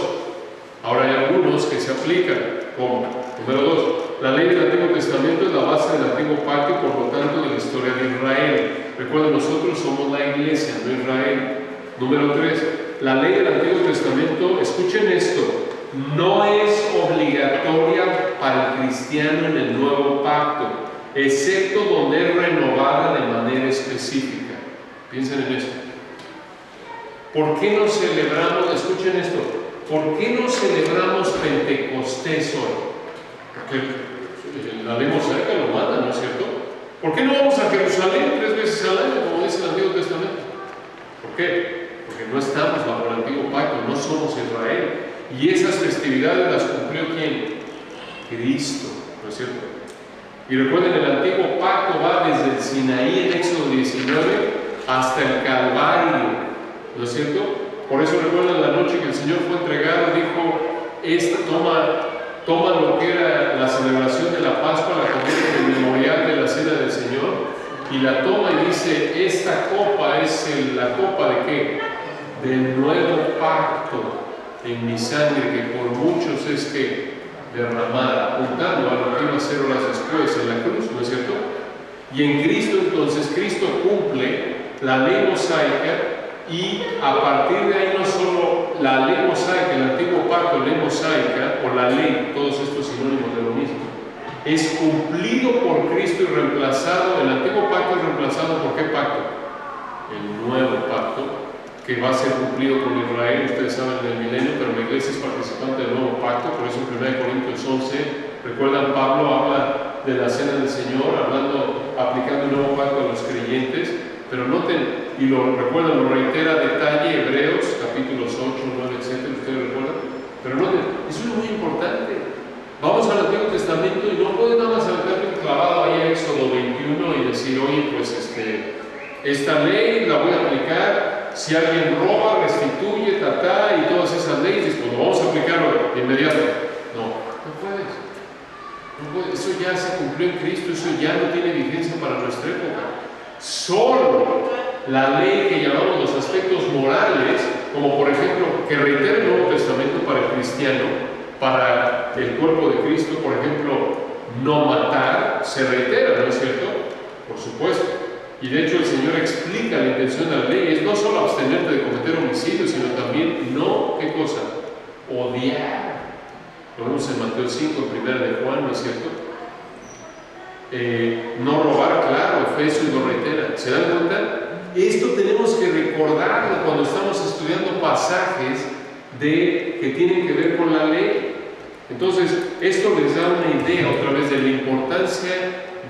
Ahora hay algunos que se aplican como, número 2, la ley del Antiguo Testamento es la base del Antiguo Pacto y por lo tanto de la historia de Israel. Recuerden, nosotros somos la iglesia, no Israel. Número 3, la ley del Antiguo Testamento, escuchen esto, no es obligatoria para el cristiano en el nuevo pacto, excepto donde es renovada de manera específica. Piensen en esto. ¿Por qué no celebramos, escuchen esto, por qué no celebramos Pentecostés hoy? Porque la ley mosaica lo manda, ¿no es cierto? ¿Por qué no vamos a Jerusalén 3 veces al año, como dice el Antiguo Testamento? ¿Por qué? Porque no estamos bajo el Antiguo Pacto, no somos Israel. Y esas festividades las cumplió ¿quién? Cristo, ¿no es cierto? Y recuerden, el Antiguo Pacto va desde el Sinaí en Éxodo 19 hasta el Calvario, ¿no es cierto? Por eso recuerdan la noche que el Señor fue entregado, dijo, toma lo que era la celebración de la Pascua, la comida del memorial de la cena del Señor, y la toma y dice, esta copa es la copa ¿de qué? Del nuevo pacto en mi sangre, que por muchos es que derramada, apuntando a lo que iba a ser horas después en la cruz, ¿no es cierto? Y en Cristo, entonces, Cristo cumple la ley mosaica, y a partir de ahí no solo la ley mosaica, el Antiguo Pacto, ley mosaica, o la ley, todos estos sinónimos de lo mismo, es cumplido por Cristo y reemplazado. El Antiguo Pacto es reemplazado ¿por qué pacto? El Nuevo Pacto, que va a ser cumplido con Israel, ustedes saben, en el milenio, pero la iglesia es participante del Nuevo Pacto. Por eso en 1 Corintios 11, recuerdan, Pablo habla de la cena del Señor, aplicando el Nuevo Pacto a los creyentes, pero noten, y lo recuerdan, lo reitera detalle, Hebreos, capítulos 8, 9, etc., ustedes recuerdan, pero noten, eso es muy importante. Vamos al Antiguo Testamento y no pueden nada más aventarle un clavado ahí a Éxodo 21 y decir, oye, pues esta ley la voy a aplicar, si alguien roba, restituye, y todas esas leyes, pues lo vamos a aplicar de inmediato. No puedes. No puedes. Eso ya se cumplió en Cristo, eso ya no tiene vigencia para nuestra época. Solo la ley que llamamos los aspectos morales, como por ejemplo, que reitera el Nuevo Testamento para el cristiano, para el cuerpo de Cristo, por ejemplo, no matar, se reitera, ¿no es cierto? Por supuesto. Y de hecho el Señor explica la intención de la ley, es no solo abstenerte de cometer homicidio, sino también no, ¿qué cosa? Odiar. Lo vemos en Mateo 5, en 1 de Juan, ¿no es cierto? No robar, claro, Efesios lo reitera. ¿Se dan cuenta? Esto tenemos que recordarlo cuando estamos estudiando pasajes que tienen que ver con la ley. Entonces, esto les da una idea otra vez de la importancia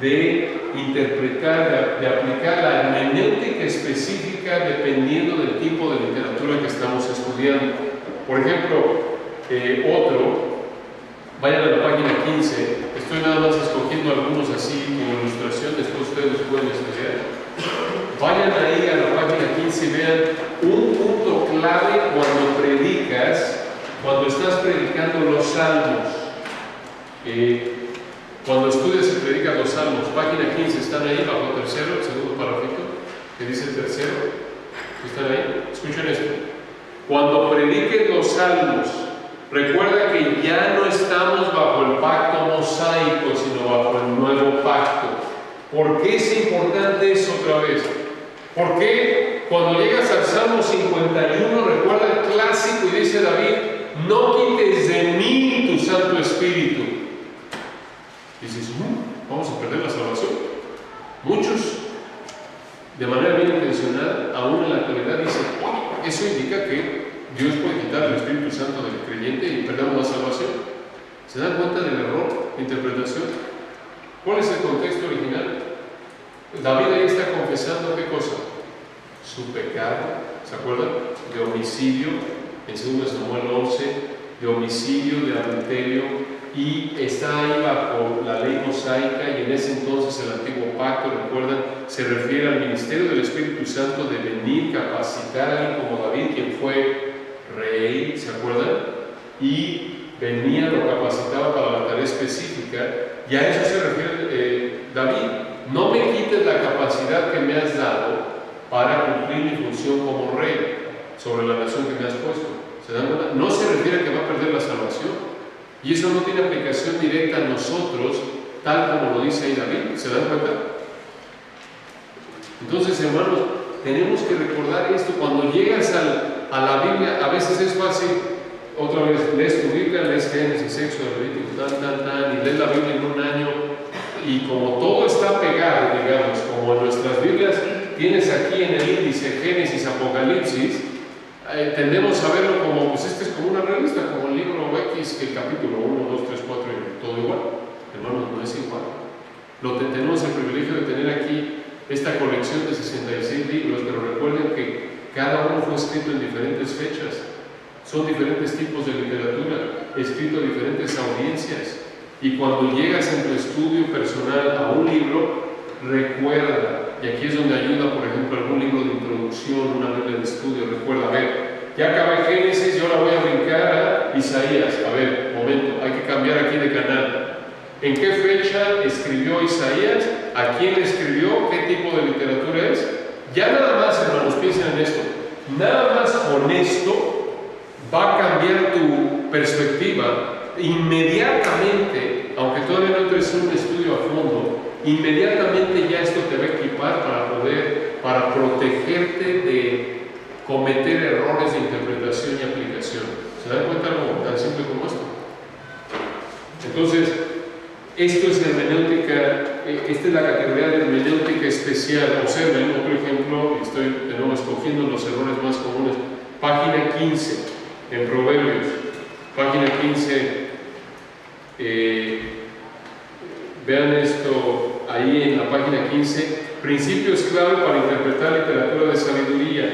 de interpretar, de aplicar la hermenéutica específica dependiendo del tipo de literatura que estamos estudiando. Por ejemplo, vayan a la página 15, estoy nada más escogiendo algunos así como ilustración, después ustedes los pueden estudiar. Vayan ahí a la página 15 y vean un punto clave cuando estás predicando los salmos. Cuando estudias y predicas los salmos, página 15, están ahí bajo tercero, el segundo parrafito, que dice tercero. ¿Están ahí? Escuchen esto. Cuando prediques los salmos, recuerda que ya no estamos bajo el pacto mosaico, sino bajo el nuevo pacto. ¿Por qué es importante eso otra vez? Porque cuando llegas al Salmo 51, recuerda el clásico y dice David, no quites de mí tu Santo Espíritu. Dices, vamos a perder la salvación. Muchos, de manera bien intencionada, aún en la actualidad dicen, eso indica que Dios puede quitar el Espíritu Santo del creyente y perdemos la salvación. ¿Se dan cuenta del error de interpretación? ¿Cuál es el contexto original? David ahí está confesando ¿qué cosa? Su pecado, ¿se acuerdan? De homicidio, en 2 Samuel 11, de homicidio, de adulterio, y está ahí bajo la ley mosaica, y en ese entonces el antiguo pacto, recuerdan, se refiere al ministerio del Espíritu Santo de venir, capacitar a alguien como David, quien fue rey, ¿se acuerdan? Y venía, lo capacitaba para la tarea específica, y a eso se refiere David. No me quites la capacidad que me has dado para cumplir mi función como rey sobre la nación que me has puesto. ¿Se dan cuenta? No se refiere a que va a perder la salvación. Y eso no tiene aplicación directa a nosotros, tal como lo dice ahí David. ¿Se dan cuenta? Entonces, hermanos, tenemos que recordar esto. Cuando llegas a la Biblia a veces es fácil, otra vez, lees tu Biblia, lees Génesis, Éxodo, Levítico, y lees la Biblia en un año, y como todo está pegado, digamos, como en nuestras Biblias tienes aquí en el índice Génesis, Apocalipsis, tendemos a verlo como, pues este es como una revista, como el libro X, que el capítulo 1, 2, 3, 4, y todo igual. Hermanos, no es igual. Tenemos el privilegio de tener aquí esta colección de 66 libros, pero recuerden que cada uno fue escrito en diferentes fechas. Son diferentes tipos de literatura, escrito a diferentes audiencias. Y cuando llegas en tu estudio personal a un libro, recuerda, y aquí es donde ayuda, por ejemplo, algún libro de introducción, una Biblia de estudio, recuerda, a ver, ya acabé Génesis y ahora voy a brincar a Isaías. A ver, momento, hay que cambiar aquí de canal. ¿En qué fecha escribió Isaías? ¿A quién le escribió? ¿Qué tipo de literatura es? Ya nada más, hermanos, piensen en esto. Nada más con esto va a cambiar tu perspectiva inmediatamente, aunque todavía no entres en un estudio a fondo, inmediatamente ya esto te va a equipar para protegerte de cometer errores de interpretación y aplicación. ¿Se dan cuenta algo tan simple como esto? Entonces, esto es hermenéutica, esta es la categoría de hermenéutica especial. Observen otro ejemplo, estoy de nuevo escogiendo los errores más comunes. Página 15, en Proverbios. Página 15, vean esto ahí en la página 15. Principios clave para interpretar literatura de sabiduría.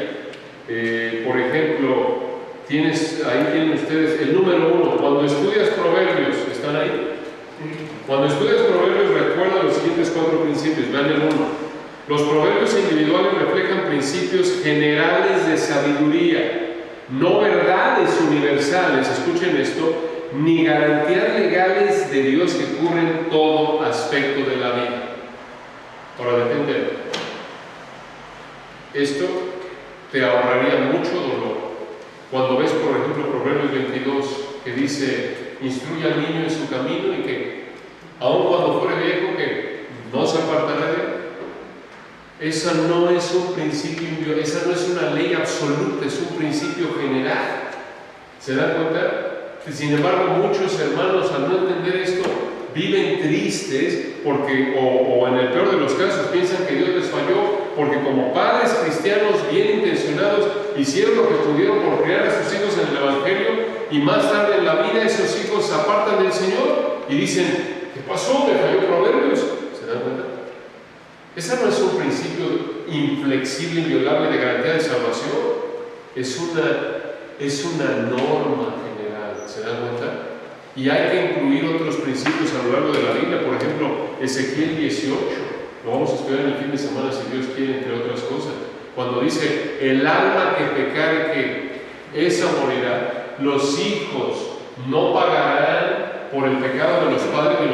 Por ejemplo, ahí tienen ustedes el número 1. Cuando estudias Proverbios, ¿están ahí? Cuando estudias Proverbios, recuerda los siguientes 4 principios. Vean el 1. Los proverbios individuales reflejan principios generales de sabiduría, no verdades universales, escuchen esto, ni garantías legales de Dios que cubren todo aspecto de la vida. Ahora, detente. Esto te ahorraría mucho dolor. Cuando ves, por ejemplo, Proverbios 22, que dice, instruye al niño en su camino y que, aun cuando fuere viejo, que no se apartará de él. Esa no es un principio, esa no es una ley absoluta, es un principio general. ¿Se dan cuenta? Sin embargo, muchos hermanos, al no entender esto, viven tristes porque, o en el peor de los casos, piensan que Dios les falló porque como padres cristianos bien intencionados hicieron lo que pudieron por criar a sus hijos en el Evangelio, y más tarde en la vida esos hijos se apartan del Señor y dicen, ¿qué pasó? ¿Me falló Proverbios? ¿Se dan cuenta? Ese no es un principio inflexible, inviolable de garantía de salvación. Es una norma general. ¿Se dan cuenta? Y hay que incluir otros principios a lo largo de la Biblia. Por ejemplo, Ezequiel 18. Lo vamos a estudiar en el fin de semana, si Dios quiere, entre otras cosas. Cuando dice, el alma que pecare, que esa morirá. Los hijos no pagarán por el pecado de los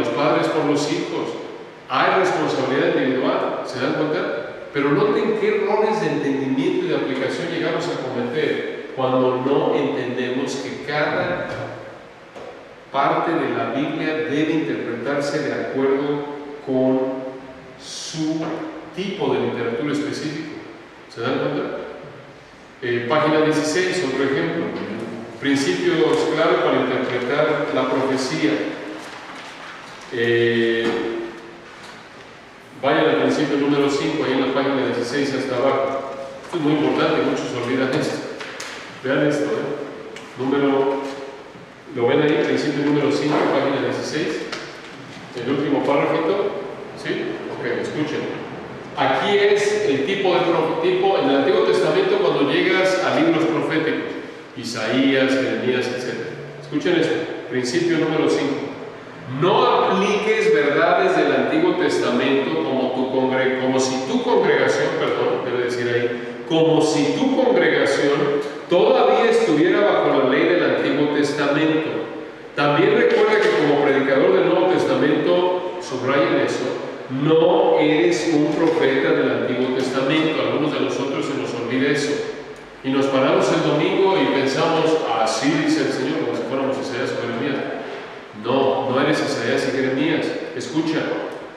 padres por los hijos. Hay responsabilidad individual, ¿se dan cuenta? Pero noten qué errores de entendimiento y de aplicación llegamos a cometer cuando no entendemos que cada parte de la Biblia debe interpretarse de acuerdo con su tipo de literatura específico. ¿Se dan cuenta? Página 16, otro ejemplo. Principios clave para interpretar la profecía. Vayan al principio número 5, ahí en la página 16 hasta abajo. Esto es muy importante, muchos olvidan esto. Vean esto, ¿lo ven ahí? Principio número 5, página 16. El último párrafo. ¿Sí? Ok, escuchen. Aquí es el tipo de prototipo en el Antiguo Testamento cuando llegas a libros proféticos. Isaías, Jeremías, etc. Escuchen esto. Principio número 5. No apliques verdades del Antiguo Testamento como si tu congregación todavía estuviera bajo la ley del Antiguo Testamento. También recuerda que como predicador del Nuevo Testamento, subrayen eso, no eres un profeta del Antiguo Testamento. Algunos de nosotros se nos olvida eso. Y nos paramos el domingo y pensamos, así dice el Señor, como si fuéramos Isaías o Jeremías. No eres Isaías y Jeremías. Escucha,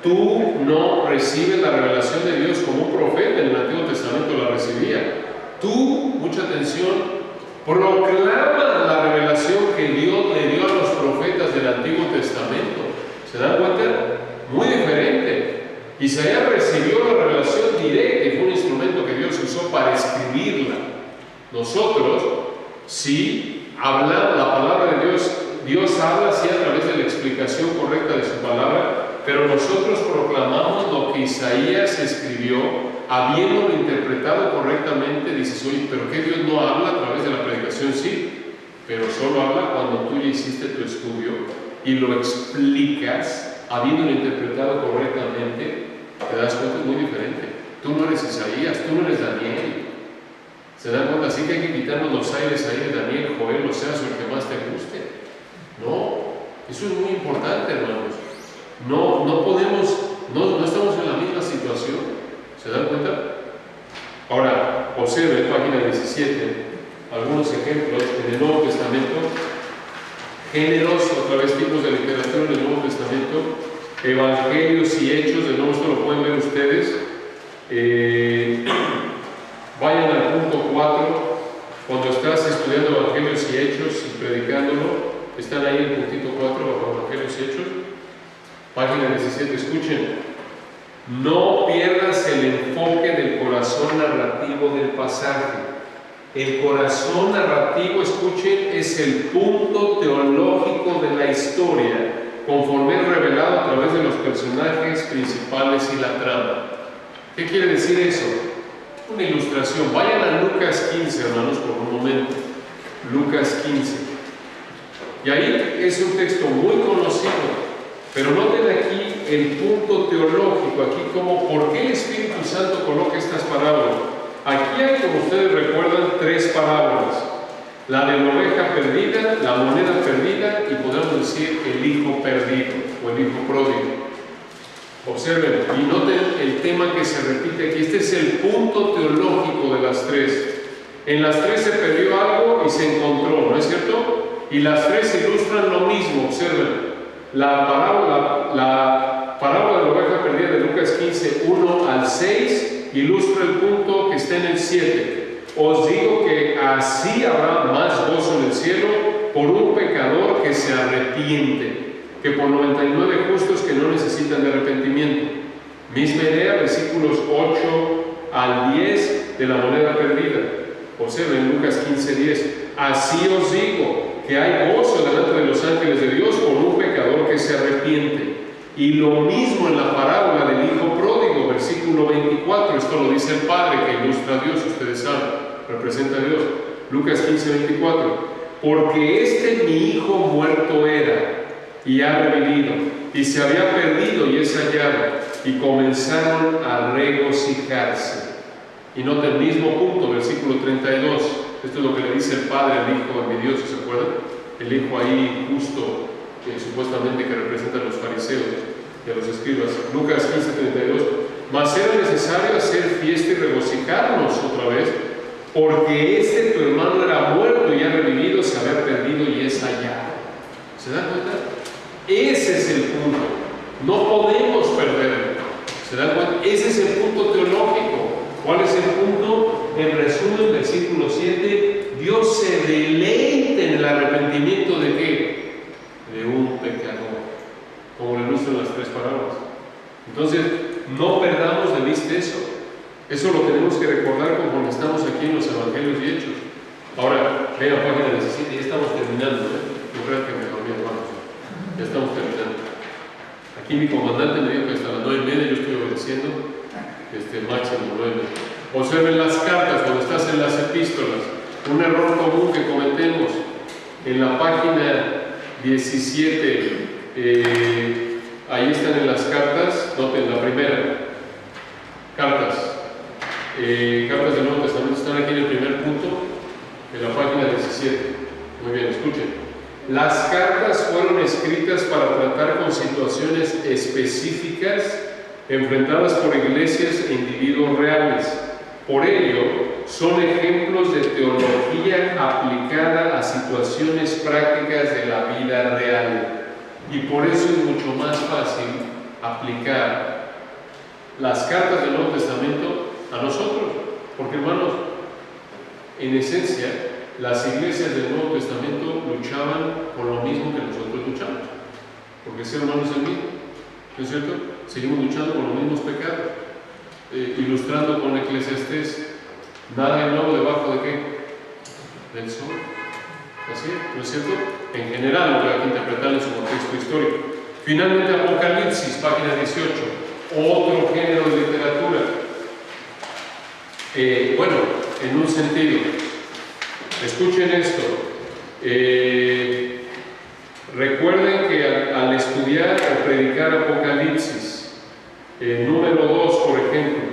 tú no recibes la revelación de Dios como un profeta. En el Antiguo Testamento la recibía. Tú, mucha atención, Isaías recibió la revelación directa y fue un instrumento que Dios usó para escribirla. Nosotros, sí, hablando la palabra de Dios, Dios habla sí a través de la explicación correcta de su palabra, pero nosotros proclamamos lo que Isaías escribió, habiéndolo interpretado correctamente. Dices, oye, ¿pero qué Dios no habla a través de la predicación? Sí, pero solo habla cuando tú ya hiciste tu estudio y lo explicas, habiéndolo interpretado correctamente. Te das cuenta, es muy diferente. Tú no eres Isaías, tú no eres Daniel. ¿Se dan cuenta? Así que hay que quitarnos los aires ahí de Daniel, Joel, Oseas o el que más te guste. No, eso es muy importante, hermanos. No podemos, no estamos en la misma situación. ¿Se dan cuenta? Ahora, observe, página 17, algunos ejemplos en el Nuevo Testamento, géneros, otra vez tipos de literatura en el Nuevo Testamento, evangelios y hechos. De nuevo, esto lo pueden ver ustedes. Vayan al punto 4, cuando estás estudiando evangelios y hechos y predicándolo, están ahí en el puntito 4, bajo evangelios y hechos, página 17, escuchen. No pierdas el enfoque del corazón narrativo del pasaje. El corazón narrativo, escuchen, es el punto teológico de la historia, conforme es revelado a través de los personajes principales y la trama. ¿Qué quiere decir eso? Una ilustración. Vayan a Lucas 15, hermanos, por un momento. Lucas 15. Y ahí es un texto muy conocido, pero noten aquí el punto teológico, aquí como por qué el Espíritu Santo coloca estas parábolas. Aquí hay, como ustedes recuerdan, 3 parábolas. La de la oveja perdida, la moneda perdida y podemos decir el hijo perdido o el hijo pródigo. Observen y noten el tema que se repite aquí. Este es el punto teológico de las 3. En las 3 se perdió algo y se encontró, ¿no es cierto? Y las 3 ilustran lo mismo. Observen. La parábola de la oveja perdida de Lucas 15, 1 al 6, ilustra el punto que está en el 7. Os digo que así habrá más gozo en el cielo por un pecador que se arrepiente, que por 99 justos que no necesitan de arrepentimiento. Misma idea, versículos 8 al 10 de la moneda perdida. Observen Lucas 15, 10. Así os digo que hay gozo delante de los ángeles de Dios por un pecador que se arrepiente. Y lo mismo en la parábola del hijo pródigo, versículo 24. Esto lo dice el Padre que ilustra a Dios, ustedes saben, representa a Dios. Lucas 15, 24. Porque este mi hijo muerto era y ha revivido, y se había perdido y es hallado, y comenzaron a regocijarse. Y nota el mismo punto, versículo 32. Esto es lo que le dice el Padre al Hijo envidioso, ¿se acuerdan? El Hijo ahí justo, supuestamente que representa a los fariseos y a los escribas. Lucas 15, 32. Mas era necesario hacer fiesta y regocijarnos otra vez, porque este tu hermano era muerto y ha revivido, se había perdido y es hallado. ¿Se dan cuenta? Ese es el punto. No podemos perderlo. ¿Se dan cuenta? Ese es el punto teológico. ¿Cuál es el punto? En resumen, versículo 7, Dios se deleita en el arrepentimiento ¿de qué? De un pecador, como le ilustran las 3 parábolas. Entonces, no perdamos de vista eso. Eso lo tenemos que recordar conforme estamos aquí en los Evangelios y Hechos. Ahora, vean página 17, ya estamos terminando, Yo creo que me dormí, hermanos. Ya estamos terminando. Aquí mi comandante me dijo que hasta las 9:30 yo estoy obedeciendo, máximo 9:30. Observen las cartas cuando estás en las epístolas. Un error común que cometemos en la página 17, ahí están en las cartas. Noten la primera, cartas del Nuevo Testamento, están aquí en el primer punto, en la página 17. Muy bien, escuchen. Las cartas fueron escritas para tratar con situaciones específicas enfrentadas por iglesias e individuos reales. Por ello, son ejemplos de teología aplicada a situaciones prácticas de la vida real. Y por eso es mucho más fácil aplicar las cartas del Nuevo Testamento a nosotros. Porque, hermanos, en esencia, las iglesias del Nuevo Testamento luchaban por lo mismo que nosotros luchamos. Porque el ser humano es el mismo, ¿no es cierto? seguimos luchando con los mismos pecados. Ilustrando con Eclesiastés, nada de nuevo debajo de qué? Del sol. ¿Así? ¿No es cierto? En general, lo que hay que interpretar en su contexto histórico. Finalmente, Apocalipsis, página 18, otro género de literatura. Bueno, en un sentido, escuchen esto. Recuerden que al estudiar o predicar Apocalipsis, número 2, por ejemplo,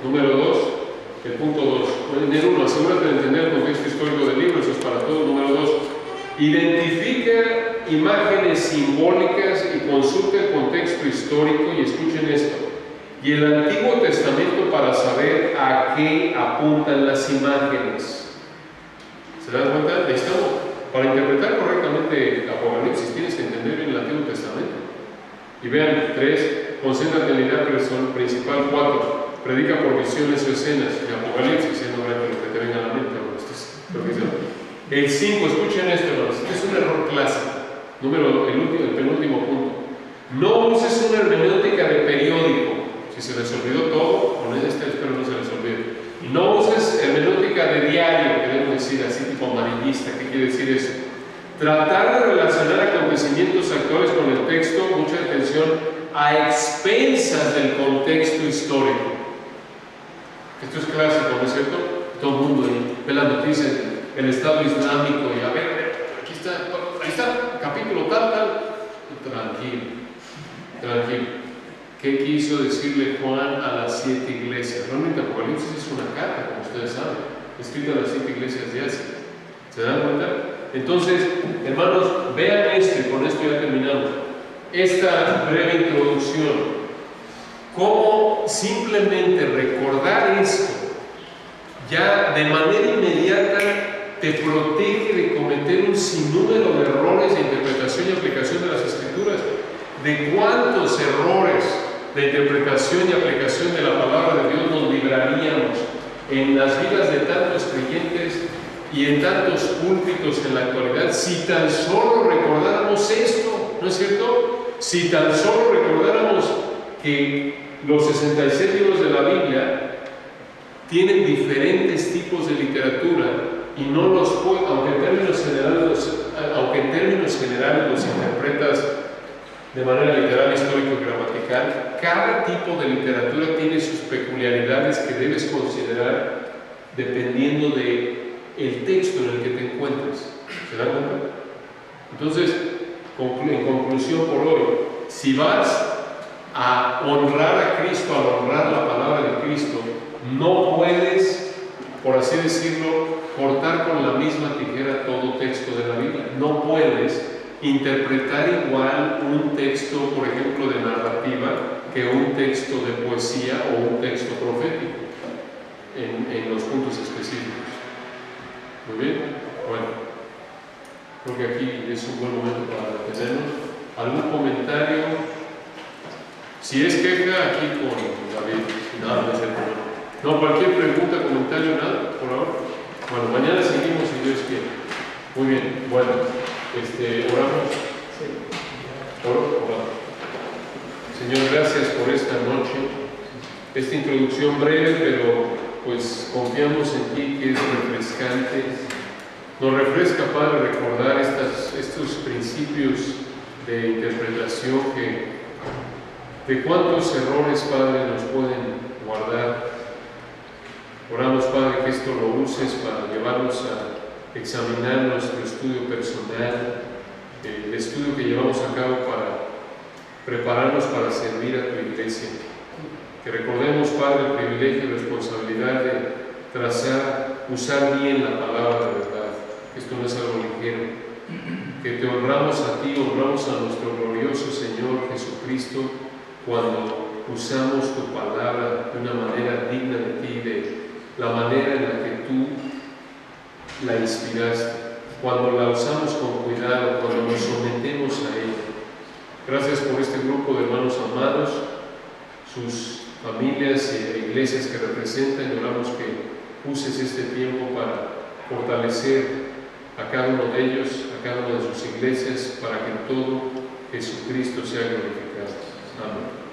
número 2, el punto 2, en el 1, asegúrate de entender el contexto histórico del libro, eso es para todo. Número 2, identifica imágenes simbólicas y consulta el contexto histórico, y escuchen esto, y el Antiguo Testamento para saber a qué apuntan las imágenes. ¿Se dan cuenta? Necesitamos, para interpretar correctamente Apocalipsis, tienes que entender bien el Antiguo Testamento. Y vean, 3, concéntrate en la idea principal. 4, predica por visiones o escenas. De Apocalipsis, siendo lo que te venga a la mente. El 5, escuchen esto, hermanos, este es un error clásico. El penúltimo punto. No uses una hermenéutica de periódico. Si se les olvidó todo, con este espero no se les olvide. No uses hermenéutica de diario, queremos decir, así tipo amarillista. ¿Qué quiere decir eso? Tratar de relacionar acontecimientos actuales con el texto, mucha atención, a expensas del contexto histórico. Esto es clásico, ¿no es cierto? Todo el mundo ve las noticias, el Estado Islámico, y a ver, aquí está, ahí está, capítulo tal. Tranquilo. ¿Qué quiso decirle Juan a las 7 iglesias? Realmente Apocalipsis es una carta, como ustedes saben, escrita a las 7 iglesias de Asia. ¿Se dan cuenta? Entonces, hermanos, vean esto, y con esto ya terminamos. Esta breve introducción, cómo simplemente recordar esto, ya de manera inmediata te protege de cometer un sinnúmero de errores de interpretación y aplicación de las Escrituras. ¿De cuántos errores de interpretación y aplicación de la palabra de Dios nos libraríamos en las vidas de tantos creyentes y en tantos púlpitos en la actualidad si tan solo recordáramos esto? ¿No es cierto? Si tan solo recordáramos que los 66 libros de la Biblia tienen diferentes tipos de literatura y no los puede, aunque en términos generales los interpretas de manera literal, histórico y gramatical, cada tipo de literatura tiene sus peculiaridades que debes considerar dependiendo del texto en el que te encuentres. ¿Se dan cuenta? Entonces, en conclusión por hoy, si vas a honrar a Cristo, a honrar la palabra de Cristo, no puedes, por así decirlo, cortar con la misma tijera todo texto de la Biblia. No puedes interpretar igual un texto, por ejemplo, de narrativa que un texto de poesía o un texto profético en los puntos específicos. Muy bien, bueno, creo que aquí es un buen momento para detenernos. ¿Algún comentario? Si es queja, aquí con David. Nada, no es el problema. No, cualquier pregunta, comentario, nada, por ahora. Bueno, mañana seguimos si Dios quiere. Muy bien, bueno, oramos. Sí. Oramos. Señor, gracias por esta noche, esta introducción breve, pero pues confiamos en ti, que es refrescante. Nos refresca, Padre, recordar estos principios de interpretación de cuántos errores, Padre, nos pueden guardar. Oramos, Padre, que esto lo uses para llevarnos a examinar nuestro estudio personal, el estudio que llevamos a cabo para prepararnos para servir a tu iglesia. Que recordemos, Padre, el privilegio y responsabilidad de usar bien la palabra de verdad. Esto no es algo ligero. Que te honramos a ti, honramos a nuestro glorioso Señor Jesucristo cuando usamos tu palabra de una manera digna de ti, de la manera en la que tú la inspiraste, cuando la usamos con cuidado, cuando nos sometemos a ella. Gracias por este grupo de hermanos amados, sus familias e iglesias que representan, y oramos que uses este tiempo para fortalecer a cada uno de ellos, a cada una de sus iglesias, para que en todo Jesucristo sea glorificado. Amén.